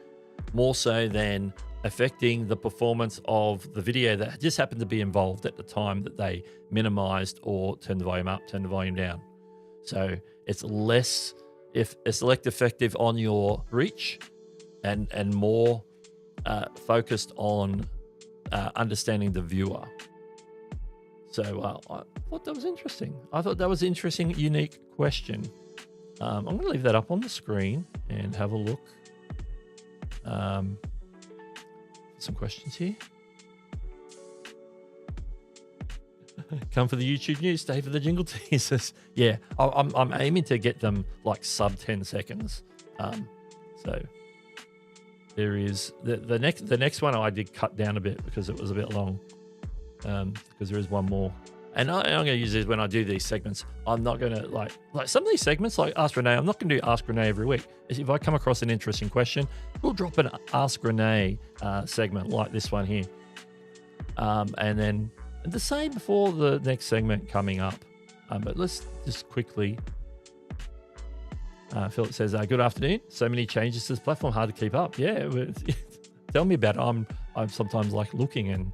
more so than affecting the performance of the video that just happened to be involved at the time that they minimized or turned the volume up, turned the volume down. So it's less effective on your reach and more focused on understanding the viewer. So I thought that was interesting. I thought that was an interesting, unique question. I'm going to leave that up on the screen and have a look. Some questions here. Come for the YouTube news, stay for the jingle teasers. Yeah, I'm aiming to get them like sub 10 seconds. So there is the next one I did cut down a bit because it was a bit long. Because there is one more. And I'm going to use this when I do these segments. I'm not going to like some of these segments, like Ask Renee. I'm not going to do Ask Renee every week. If I come across an interesting question, we'll drop an Ask Renee segment like this one here. And then the same before the next segment coming up. But let's just quickly. Philip says, good afternoon. So many changes to this platform, hard to keep up. Yeah, tell me about it. I'm sometimes like looking and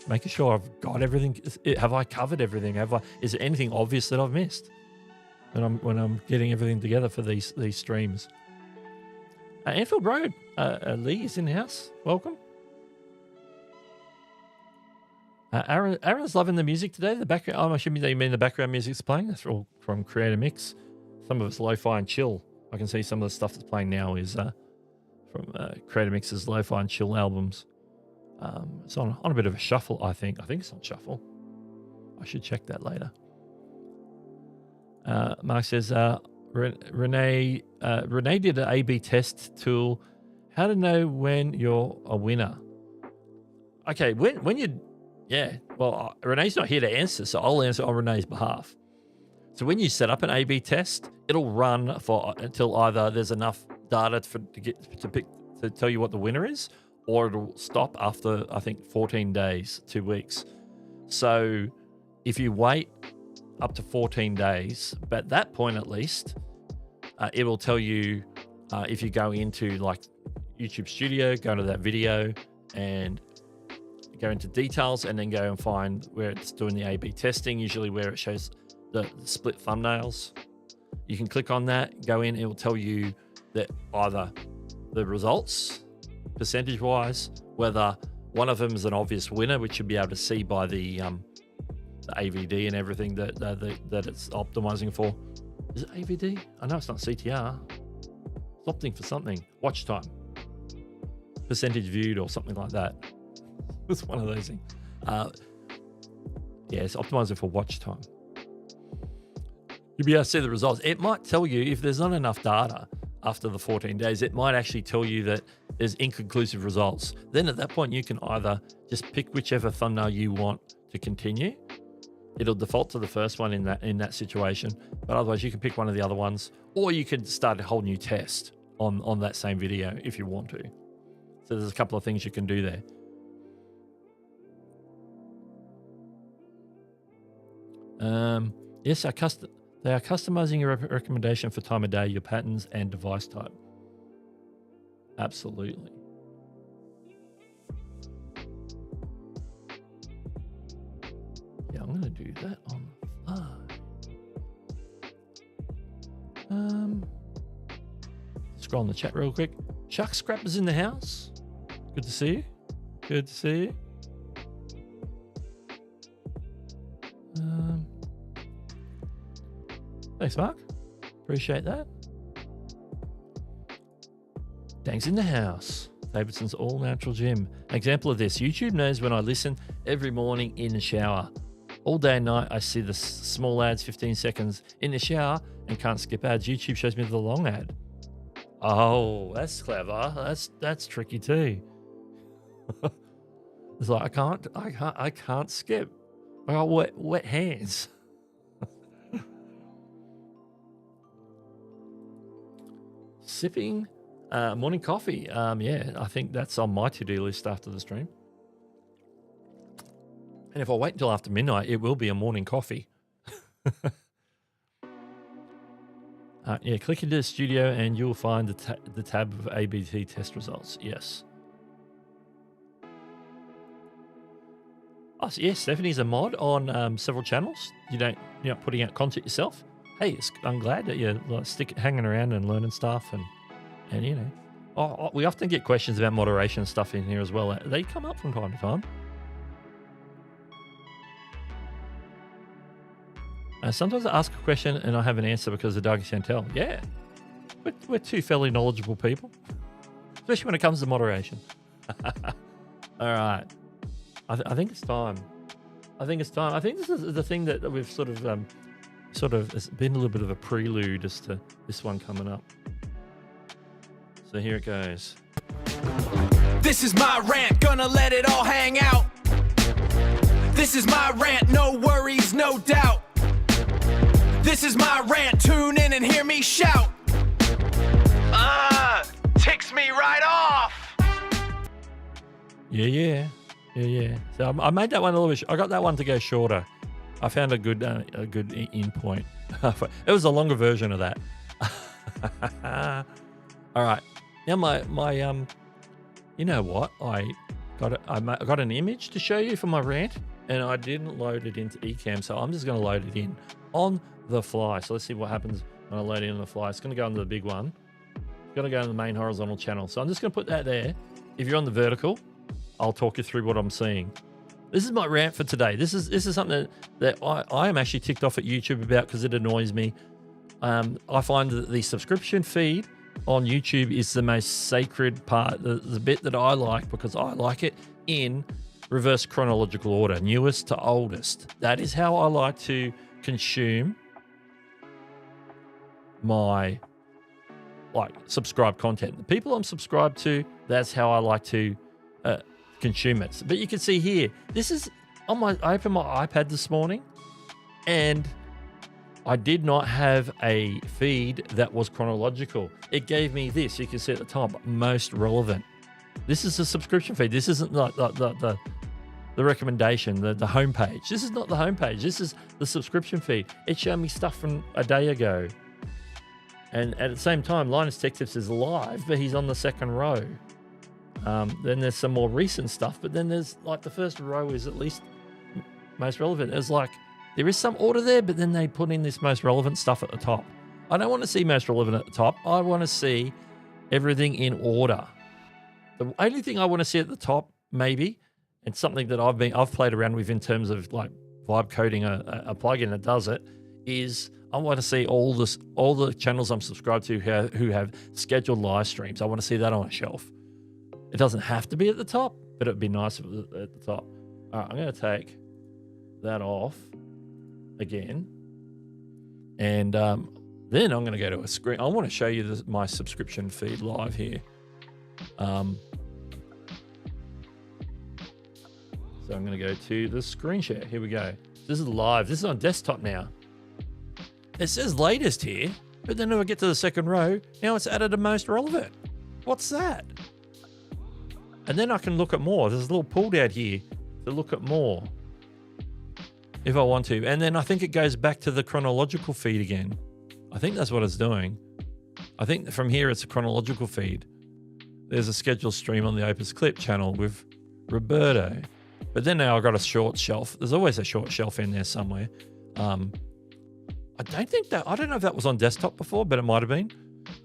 making sure I've got everything. Have I covered everything? Is there anything obvious that I've missed when I'm getting everything together for these streams? Anfield Road, Lee is in the house. Welcome. Aaron's loving the music today. The background. I'm assuming that you mean the background music's playing. That's all from Creator Mix. Some of it's lo-fi and chill. I can see some of the stuff that's playing now is from Creator Mix's lo-fi and chill albums. It's on a bit of a shuffle, I think. I think it's on shuffle. I should check that later. Mark says, Renee did an A/B test tool. How to know when you're a winner? Okay, when you, well, Renee's not here to answer, so I'll answer on Renee's behalf. So when you set up an A/B test, it'll run until either there's enough data to tell you what the winner is, or it'll stop after, I think, 14 days, 2 weeks. So if you wait up to 14 days, but at that point at least, it will tell you if you go into like YouTube Studio, go into that video and go into details and then go and find where it's doing the A/B testing, usually where it shows the split thumbnails. You can click on that, go in, it will tell you that either the results, percentage-wise, whether one of them is an obvious winner, which you'll be able to see by the AVD and everything that it's optimizing for. Is it AVD? I know it's not CTR. It's opting for something. Watch time. Percentage viewed or something like that. It's one of those things. It's optimizing for watch time. You'll be able to see the results. It might tell you if there's not enough data after the 14 days, it might actually tell you that there's inconclusive results. Then at that point, you can either just pick whichever thumbnail you want to continue. It'll default to the first one in that situation, but otherwise you can pick one of the other ones, or you can start a whole new test on that same video if you want to. So there's a couple of things you can do there. Yes, they are customizing your recommendation for time of day, your patterns, and device type. Absolutely. Yeah, I'm going to do that on the fly. Scroll in the chat real quick. Chuck Scrapper's in the house. Good to see you. Good to see you. Thanks, Mark. Appreciate that. Dang's in the house. Davidson's all natural gym. An example of this. YouTube knows when I listen every morning in the shower. All day and night, I see the small ads, 15 seconds in the shower, and can't skip ads. YouTube shows me the long ad. Oh, that's clever. That's tricky too. It's like I can't skip. I got wet hands. Sipping morning coffee. Yeah, I think that's on my to-do list after the stream. And if I wait until after midnight, it will be a morning coffee. Yeah, click into the studio and you'll find the tab of ABT test results. Yes. Oh, so yeah, Stephanie's a mod on several channels. You're not putting out content yourself. Hey, I'm glad that you're hanging around and learning stuff, and you know, we often get questions about moderation stuff in here as well. They come up from time to time. Sometimes I ask a question and I have an answer because of Doug Chantel. Yeah, we're two fairly knowledgeable people, especially when it comes to moderation. All right, I think it's time. I think this is the thing that we've sort of it's been a little bit of a prelude as to this one coming up. So here it goes. This is my rant, gonna let it all hang out. This is my rant, no worries, no doubt. This is my rant, tune in and hear me shout. Ticks me right off. Yeah. So I made that one a little bit. I got that one to go shorter. I found a good in point. It was a longer version of that. All right. Now my you know what? I got an image to show you for my rant, and I didn't load it into Ecamm, so I'm just going to load it in on the fly. So let's see what happens when I load it in on the fly. It's going to go into the big one. It's going to go to the main horizontal channel. So I'm just going to put that there. If you're on the vertical, I'll talk you through what I'm seeing. This is my rant for today. This is something that I am actually ticked off at YouTube about because it annoys me. I find that the subscription feed on YouTube is the most sacred part, the bit that I like, because I like it in reverse chronological order, newest to oldest. That is how I like to consume my subscribed content. The people I'm subscribed to, that's how I like to consume it. But you can see here, this is I opened my iPad this morning and I did not have a feed that was chronological. It gave me this. You can see at the top, most relevant. This is a subscription feed. This isn't the recommendation, the homepage. This is not the homepage. This is the subscription feed. It showed me stuff from a day ago. And at the same time, Linus Tech Tips is live, but he's on the second row. Then there's some more recent stuff, but then there's the first row is at least most relevant. There's there is some order there, but then they put in this most relevant stuff at the top. I don't want to see most relevant at the top. I want to see everything in order. The only thing I want to see at the top, maybe, and something that I've played around with in terms of vibe coding a plugin that does it, is I want to see all the channels I'm subscribed to who have scheduled live streams. I want to see that on a shelf. It doesn't have to be at the top, but it'd be nice if it was at the top. All right, I'm going to take that off again. And then I'm going to go to a screen. I want to show you my subscription feed live here. So I'm going to go to the screen share. Here we go. This is live. This is on desktop now. It says latest here, but then when I get to the second row, now it's added a most relevant. What's that? And then I can look at more. There's a little pull down here to look at more if I want to. And then I think it goes back to the chronological feed again. I think that's what it's doing. I think from here it's a chronological feed. There's a scheduled stream on the Opus Clip channel with Roberto. But then now I've got a short shelf. There's always a short shelf in there somewhere. I don't know if that was on desktop before, but it might have been.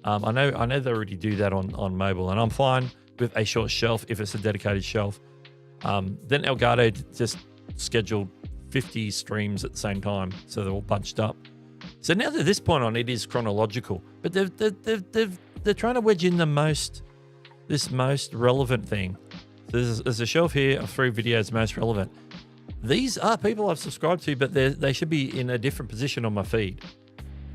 I know they already do that on mobile, and I'm fine with a short shelf if it's a dedicated shelf. Then Elgato just scheduled 50 streams at the same time, so they're all bunched up. So now at this point on, it is chronological, but they're trying to wedge in this most relevant thing. So there's a shelf here of 3 videos most relevant. These are people I've subscribed to, but they should be in a different position on my feed.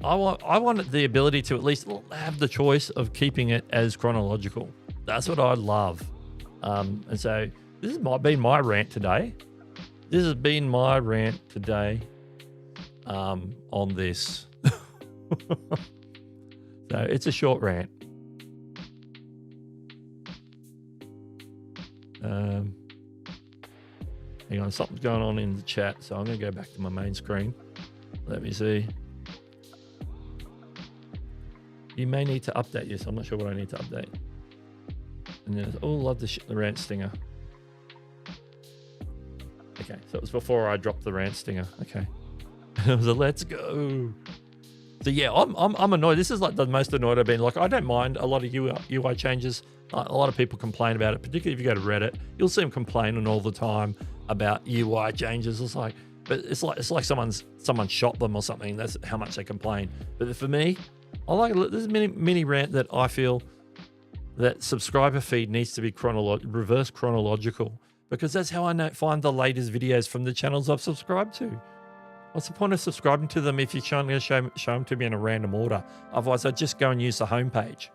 I want the ability to at least have the choice of keeping it as chronological. That's what I love. And so this has been my rant today. This has been my rant today on this. So it's a short rant. Hang on, something's going on in the chat, so I'm going to go back to my main screen. Let me see. You may need to update this. I'm not sure what I need to update. And then, love the rant stinger. Okay, so it was before I dropped the rant stinger. Okay. It was a let's go. So yeah, I'm annoyed. This is like the most annoyed I've been. Like, I don't mind a lot of UI changes. A lot of people complain about it, particularly if you go to Reddit. You'll see them complaining all the time about UI changes. It's like someone shot them or something. That's how much they complain. But for me, I like it. This is a mini rant that I feel that subscriber feed needs to be reverse chronological, because that's how I find the latest videos from the channels I've subscribed to. What's the point of subscribing to them if you're trying to show them to me in a random order? Otherwise, I'd just go and use the homepage,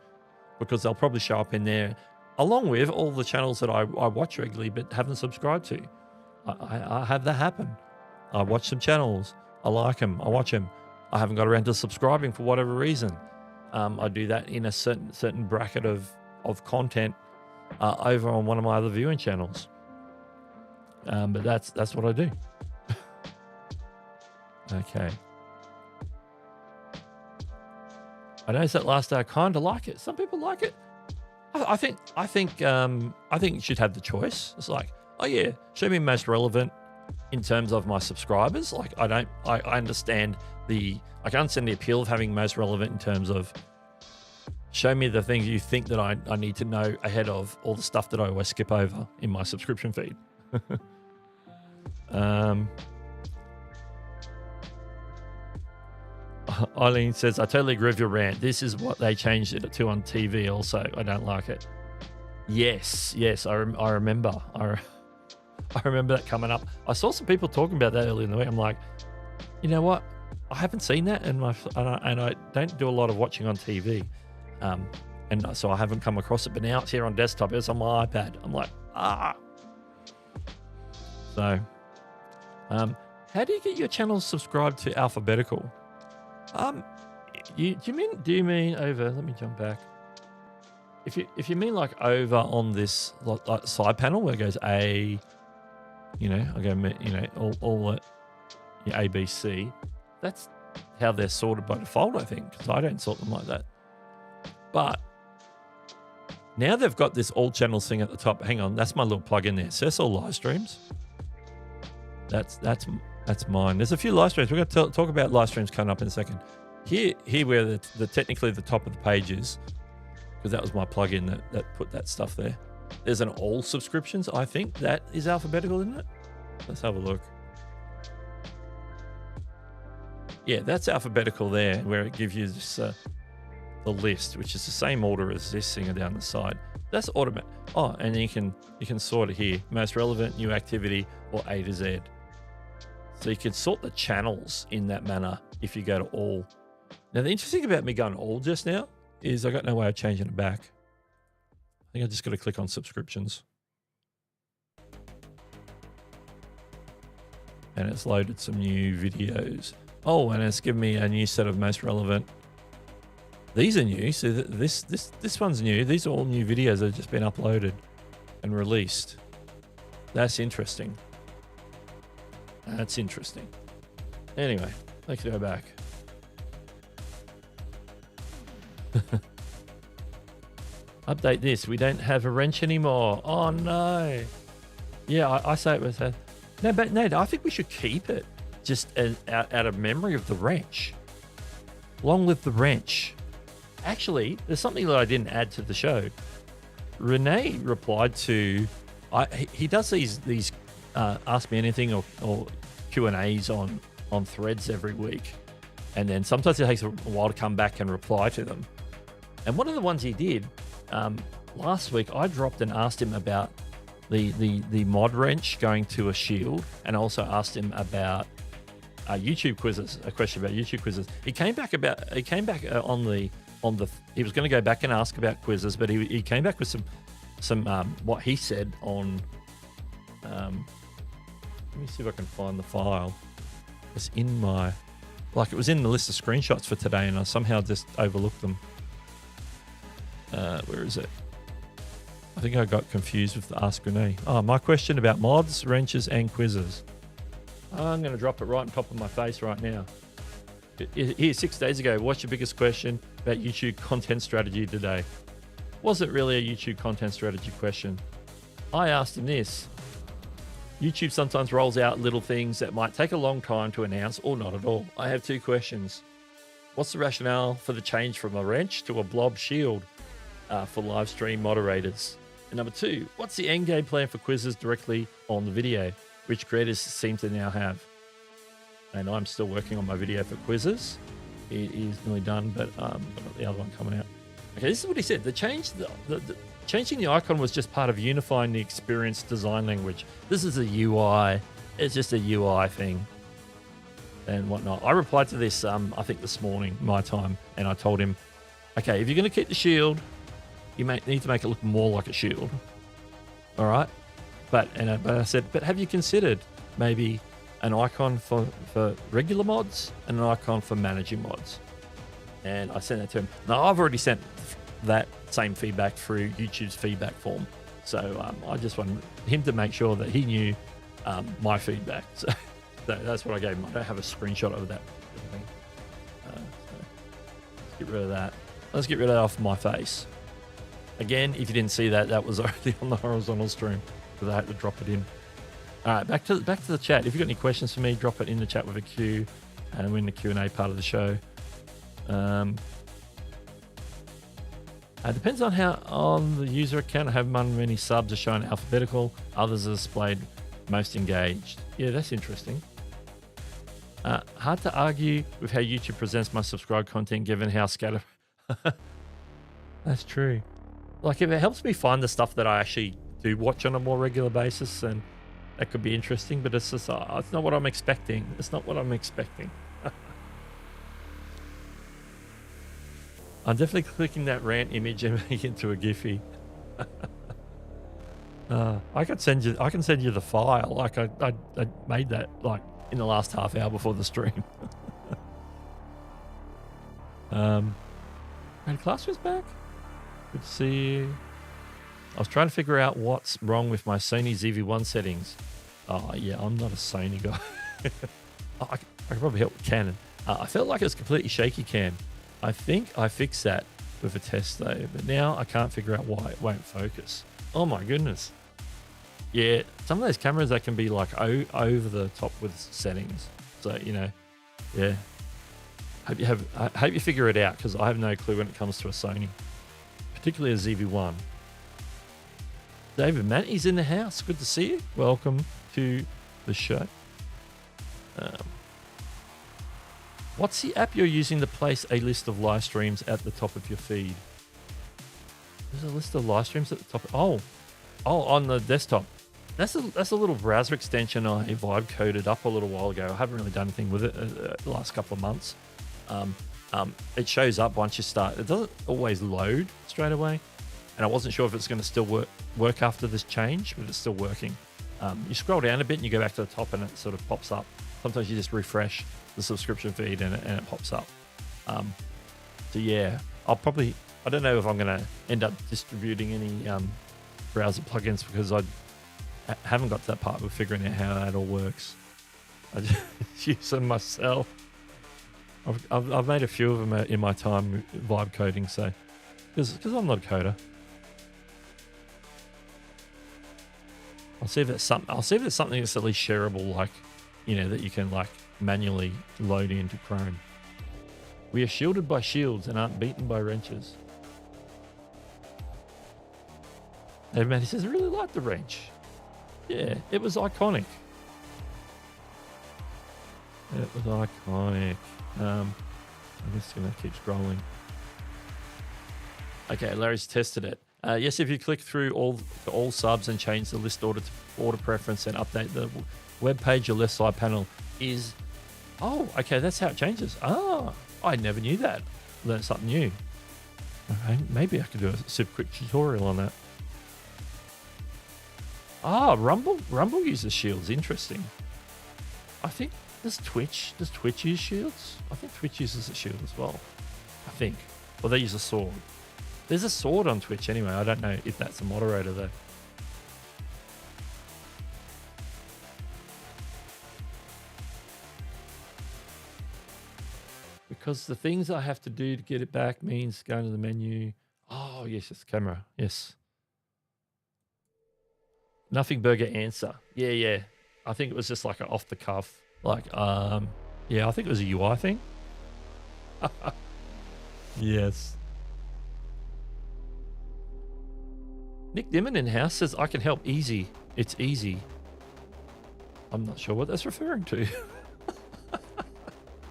because they'll probably show up in there along with all the channels that I watch regularly but haven't subscribed to. I have that happen. I watch some channels. I like them. I watch them. I haven't got around to subscribing for whatever reason. I do that in a certain bracket of content over on one of my other viewing channels. But that's what I do. Okay. I noticed that last day. I kind of like it. Some people like it. I think you should have the choice. It's like, oh yeah, show me most relevant in terms of my subscribers. Like, I understand I can understand the appeal of having most relevant in terms of show me the things you think that I need to know ahead of all the stuff that I always skip over in my subscription feed. Eileen says, I totally agree with your rant. This is what they changed it to on TV also. I don't like it. Yes, I remember. I remember that coming up. I saw some people talking about that earlier in the week. I'm like, you know what? I haven't seen that, and I don't do a lot of watching on TV. And so I haven't come across it. But now it's here on desktop. It's on my iPad. I'm like, So, how do you get your channels subscribed to alphabetical? Do you mean over? Let me jump back. If you mean like over on this like side panel where it goes A, I go all A, B, C. That's how they're sorted by default, I think, because I don't sort them like that. But now they've got this all channels thing at the top. Hang on, that's my little plug in there. So that's all live streams. That's mine. There's a few live streams. We're going to talk about live streams coming up in a second. Here where the technically the top of the page is, because that was my plugin that put that stuff there. There's an all subscriptions. I think that is alphabetical, isn't it? Let's have a look. Yeah, that's alphabetical there, where it gives you this, the list, which is the same order as this thing down the side. That's automatic. Oh, and you can sort it here. Most relevant, new activity, or A to Z. So you can sort the channels in that manner if you go to all. Now, the interesting thing about me going all just now is I got no way of changing it back. I think I just got to click on subscriptions. And it's loaded some new videos. Oh, and it's given me a new set of most relevant. These are new. So this one's new. These are all new videos that have just been uploaded and released. That's interesting. That's interesting. Anyway, let's go back. Update this. We don't have a wrench anymore. Oh no. Yeah, I say it was a... No, I think we should keep it just out of memory of the wrench. Long live the wrench. Actually, there's something that I didn't add to the show. Renee replied to... he does these Ask Me Anything or Q&As on Threads every week. And then sometimes it takes a while to come back and reply to them. And one of the ones he did last week, I dropped and asked him about the mod wrench going to a shield, and also asked him about YouTube quizzes, a question about YouTube quizzes. He came back on the he was going to go back and ask about quizzes, but he came back with some what he said on let me see if I can find the file. It's in my, like, it was in the list of screenshots for today, and I somehow just overlooked them. Where is it? I think I got confused with the Ask Renee. Oh, my question about mods, wrenches, and quizzes. I'm going to drop it right on top of my face right now. Here, 6 days ago, what's your biggest question about YouTube content strategy today? Was it really a YouTube content strategy question? I asked him this. YouTube sometimes rolls out little things that might take a long time to announce or not at all. I have 2 questions. What's the rationale for the change from a wrench to a blob shield for live stream moderators? And number 2, what's the end game plan for quizzes directly on the video, which creators seem to now have? And I'm still working on my video for quizzes. It is nearly done, but I've got the other one coming out. Okay, this is what he said. Changing the icon was just part of unifying the experience design language. This is a UI. It's just a UI thing and whatnot. I replied to this, I think this morning, my time, and I told him, okay, if you're going to keep the shield, you need to make it look more like a shield. All right? But I said, but have you considered maybe an icon for regular mods and an icon for managing mods? And I sent that to him. Now, I've already sent that same feedback through YouTube's feedback form. So I just wanted him to make sure that he knew my feedback. So that's what I gave him. I don't have a screenshot of that. So let's get rid of that. Let's get rid of that off my face. Again, if you didn't see that, that was already on the horizontal stream because I had to drop it in. All right, back to the chat. If you've got any questions for me, drop it in the chat with a Q, and we're in the Q&A part of the show. It depends on how on the user account. I have many subs are shown alphabetical. Others are displayed most engaged. Yeah, that's interesting. Hard to argue with how YouTube presents my subscribed content given how scattered. That's true. Like, if it helps me find the stuff that I actually do watch on a more regular basis, then that could be interesting. But it's just it's not what I'm expecting. It's not what I'm expecting. I'm definitely clicking that rant image and making it into a Giphy. I can send you the file. Like I made that like in the last half hour before the stream. And class was back. Good to see you. I was trying to figure out what's wrong with my Sony ZV-1 settings. Oh yeah, I'm not a Sony guy. I could probably help with Canon. I felt like it was completely shaky cam. I think I fixed that with a test though, but now I can't figure out why it won't focus. Oh my goodness. Yeah, some of those cameras, they can be like over the top with settings. So, you know, yeah. I hope you figure it out because I have no clue when it comes to a Sony, particularly a ZV-1. David Manty's in the house. Good to see you. Welcome to the show. What's the app you're using to place a list of live streams at the top of your feed? There's a list of live streams at the top. Oh, on the desktop. That's a little browser extension I vibe coded up a little while ago. I haven't really done anything with it the last couple of months. It shows up once you start. It doesn't always load straight away, and I wasn't sure if it's going to still work after this change, but it's still working. You scroll down a bit and you go back to the top and it sort of pops up. Sometimes you just refresh the subscription feed and it pops up. So yeah, I don't know if I'm going to end up distributing any browser plugins because I haven't got to that part of figuring out how that all works. I just use them myself. I've made a few of them in my time vibe coding, so because I'm not a coder. I'll see if there's something that's at least shareable, like, you know, that you can like manually load into Chrome. We are shielded by shields and aren't beaten by wrenches. Hey man, he says I really like the wrench. Yeah, it was iconic. It was iconic. I'm just going to keep scrolling. Okay, Larry's tested it. Yes, if you click through all subs and change the list order to order preference and update the web page, your left side panel is... Oh, okay, that's how it changes. Ah, I never knew that. Learned something new. Okay, maybe I could do a super quick tutorial on that. Ah, Rumble uses shields. Interesting. I think does Twitch use shields? I think Twitch uses a shield as well. I think. Or they use a sword. There's a sword on Twitch anyway. I don't know if that's a moderator though. Because the things I have to do to get it back means going to the menu. Oh, yes, it's camera. Yes. Nothing burger answer. Yeah. I think it was just like an off the cuff. Like, yeah, I think it was a UI thing. Yes. Nick Dimon in house says, I can help easy. It's easy. I'm not sure what that's referring to.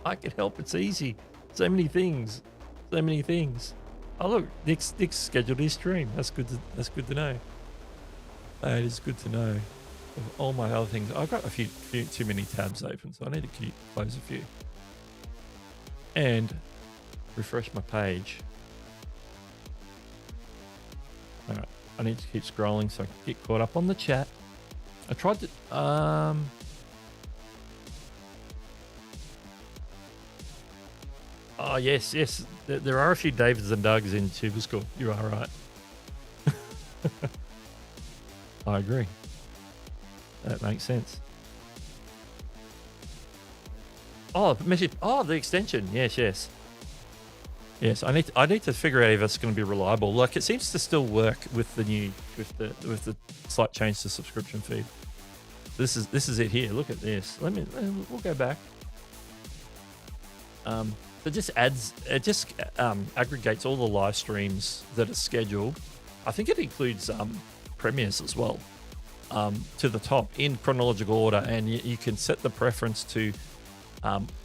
I can help. It's easy. So many things. So many things. Oh look, Nick's scheduled his stream. That's good to know. That is good to know. Of all my other things, I've got a few too many tabs open, so I need to close a few. And refresh my page. All right, I need to keep scrolling so I can get caught up on the chat. I tried to oh yes. There are a few Davids and Dougs in Tuber School. You are right. I agree. That makes sense. Oh, the extension. Yes. I need to figure out if it's going to be reliable. Like it seems to still work with the slight change to subscription feed. This is it here. Look at this. We'll go back. It just aggregates all the live streams that are scheduled. I think it includes premieres as well. To the top in chronological order, and you can set the preference to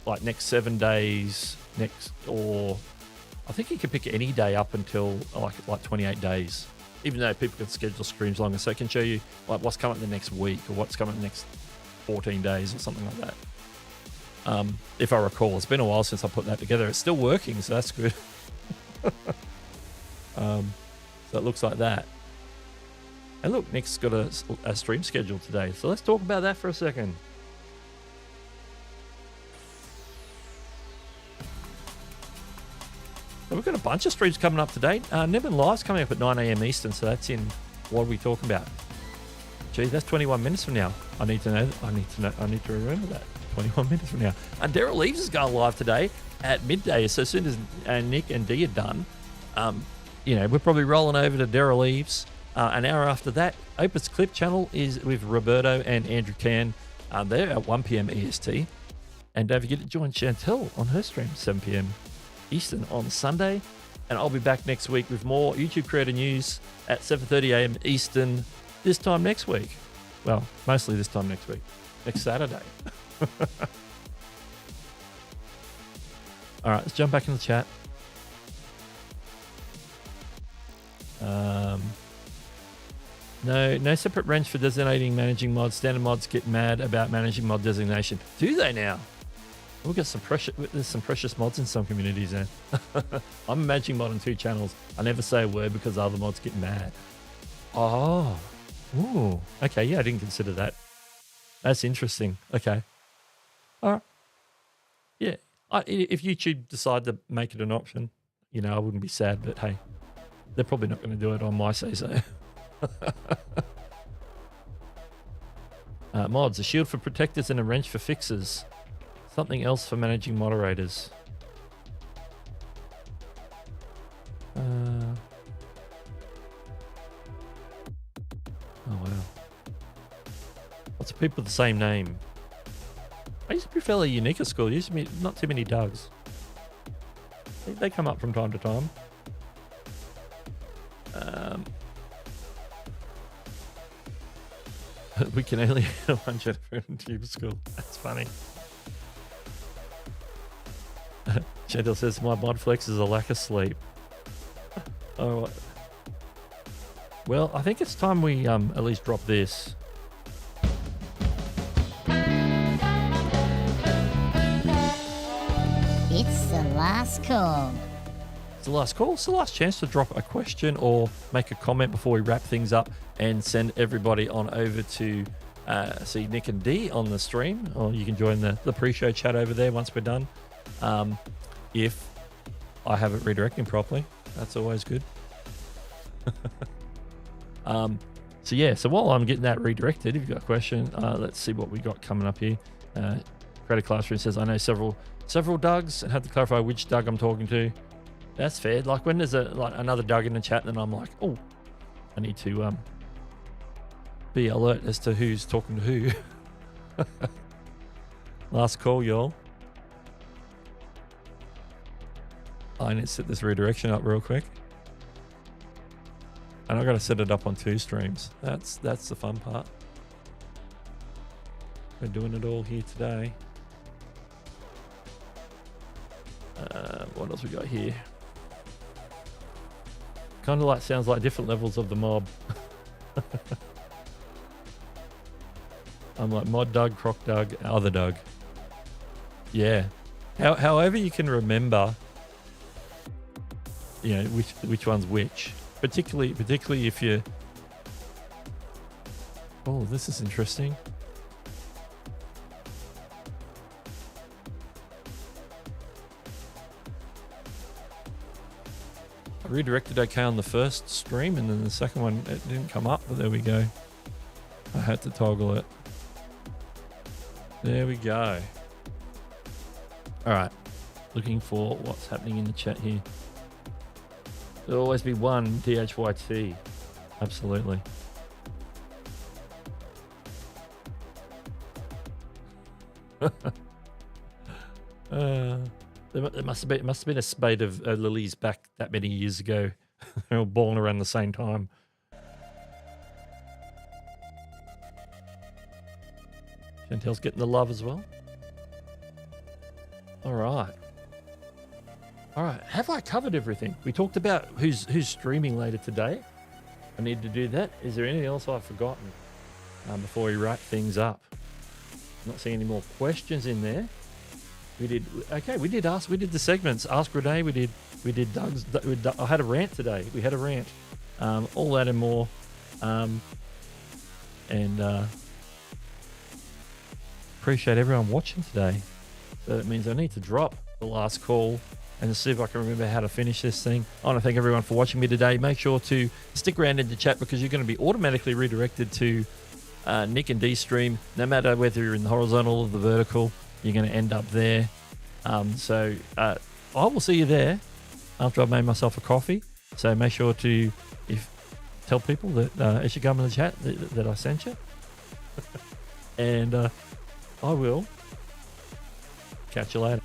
like next 7 days, or I think you can pick any day up until like 28 days, even though people can schedule streams longer, so it can show you like what's coming the next week or what's coming the next 14 days or something like that. If I recall, it's been a while since I put that together. It's still working, so that's good. So it looks like that. And look, Nick's got a stream scheduled today. So let's talk about that for a second. So we've got a bunch of streams coming up today. Nibbin Live's coming up at 9 a.m. Eastern. So that's in, what are we talking about? Gee, that's 21 minutes from now. I need to remember that. 21 minutes from now. And Daryl Leaves is going live today at midday. So as soon as Nick and Dee are done, we're probably rolling over to Daryl Leaves. An hour after that, Opus Clip channel is with Roberto and Andrew Can. They're at 1 p.m. EST. And don't forget to join Chantel on her stream, 7 p.m. Eastern on Sunday. And I'll be back next week with more YouTube creator news at 7:30 a.m. Eastern this time next week. Well, mostly this time next week. Next Saturday. All right, let's jump back in the chat. No separate range for designating managing mods. Standard mods get mad about managing mod designation. Do they now? We've got there's some precious mods in some communities there. I'm a managing mod on 2 channels. I never say a word because other mods get mad. Oh. Ooh. Okay, yeah, I didn't consider that. That's interesting. Okay. All right. Yeah. If YouTube decide to make it an option, I wouldn't be sad, but hey, they're probably not going to do it on my say-so. Mods, a shield for protectors and a wrench for fixers. Something else for managing moderators. Oh wow. Lots of people with the same name. I used to be fairly unique at school. There used to be not too many Dougs. They come up from time to time. We can only have one Jennifer in Tuber School. That's funny. Chantel says, my mod flex is a lack of sleep. All right. Well, I think it's time we at least drop this. It's the last call. It's the last call. It's the last chance to drop a question or make a comment before we wrap things up and send everybody on over to see Nick and Dee on the stream, or you can join the pre-show chat over there once we're done. If I have it redirecting properly, that's always good. So while I'm getting that redirected, if you've got a question, let's see what we got coming up here. Credit Classroom says, I know several Dougs and have to clarify which Doug I'm talking to. That's fair. Like when there's another Doug in the chat, then I'm like, oh, I need to be alert as to who's talking to who. Last call, y'all. I need to set this redirection up real quick. And I got to set it up on 2 streams. That's the fun part. We're doing it all here today. What else we got here? Kind of sounds like different levels of the mob. I'm like Mod Doug, Croc Doug, other Doug. Yeah. However you can remember, you know, which one's which. Particularly if you... Oh, this is interesting. I redirected okay on the first stream, and then the second one, it didn't come up, but there we go. I had to toggle it. There we go. All right. Looking for what's happening in the chat here. There'll always be one DHYT. Absolutely. It must have been a spate of lilies back that many years ago. They were born around the same time. Chantel's getting the love as well. All right. All right. Have I covered everything? We talked about who's streaming later today. I need to do that. Is there anything else I've forgotten before we wrap things up? Not seeing any more questions in there. We did the segments. Ask Renee. We did Doug's. I had a rant today. We had a rant. All that and more. Appreciate everyone watching today. So that means I need to drop the last call and see if I can remember how to finish this thing. I want to thank everyone for watching me today. Make sure to stick around in the chat because you're going to be automatically redirected to Nick and Dee's stream. No matter whether you're in the horizontal or the vertical, you're going to end up there. So I will see you there after I've made myself a coffee. So make sure to tell people that as you come in the chat that I sent you. And I will catch you later.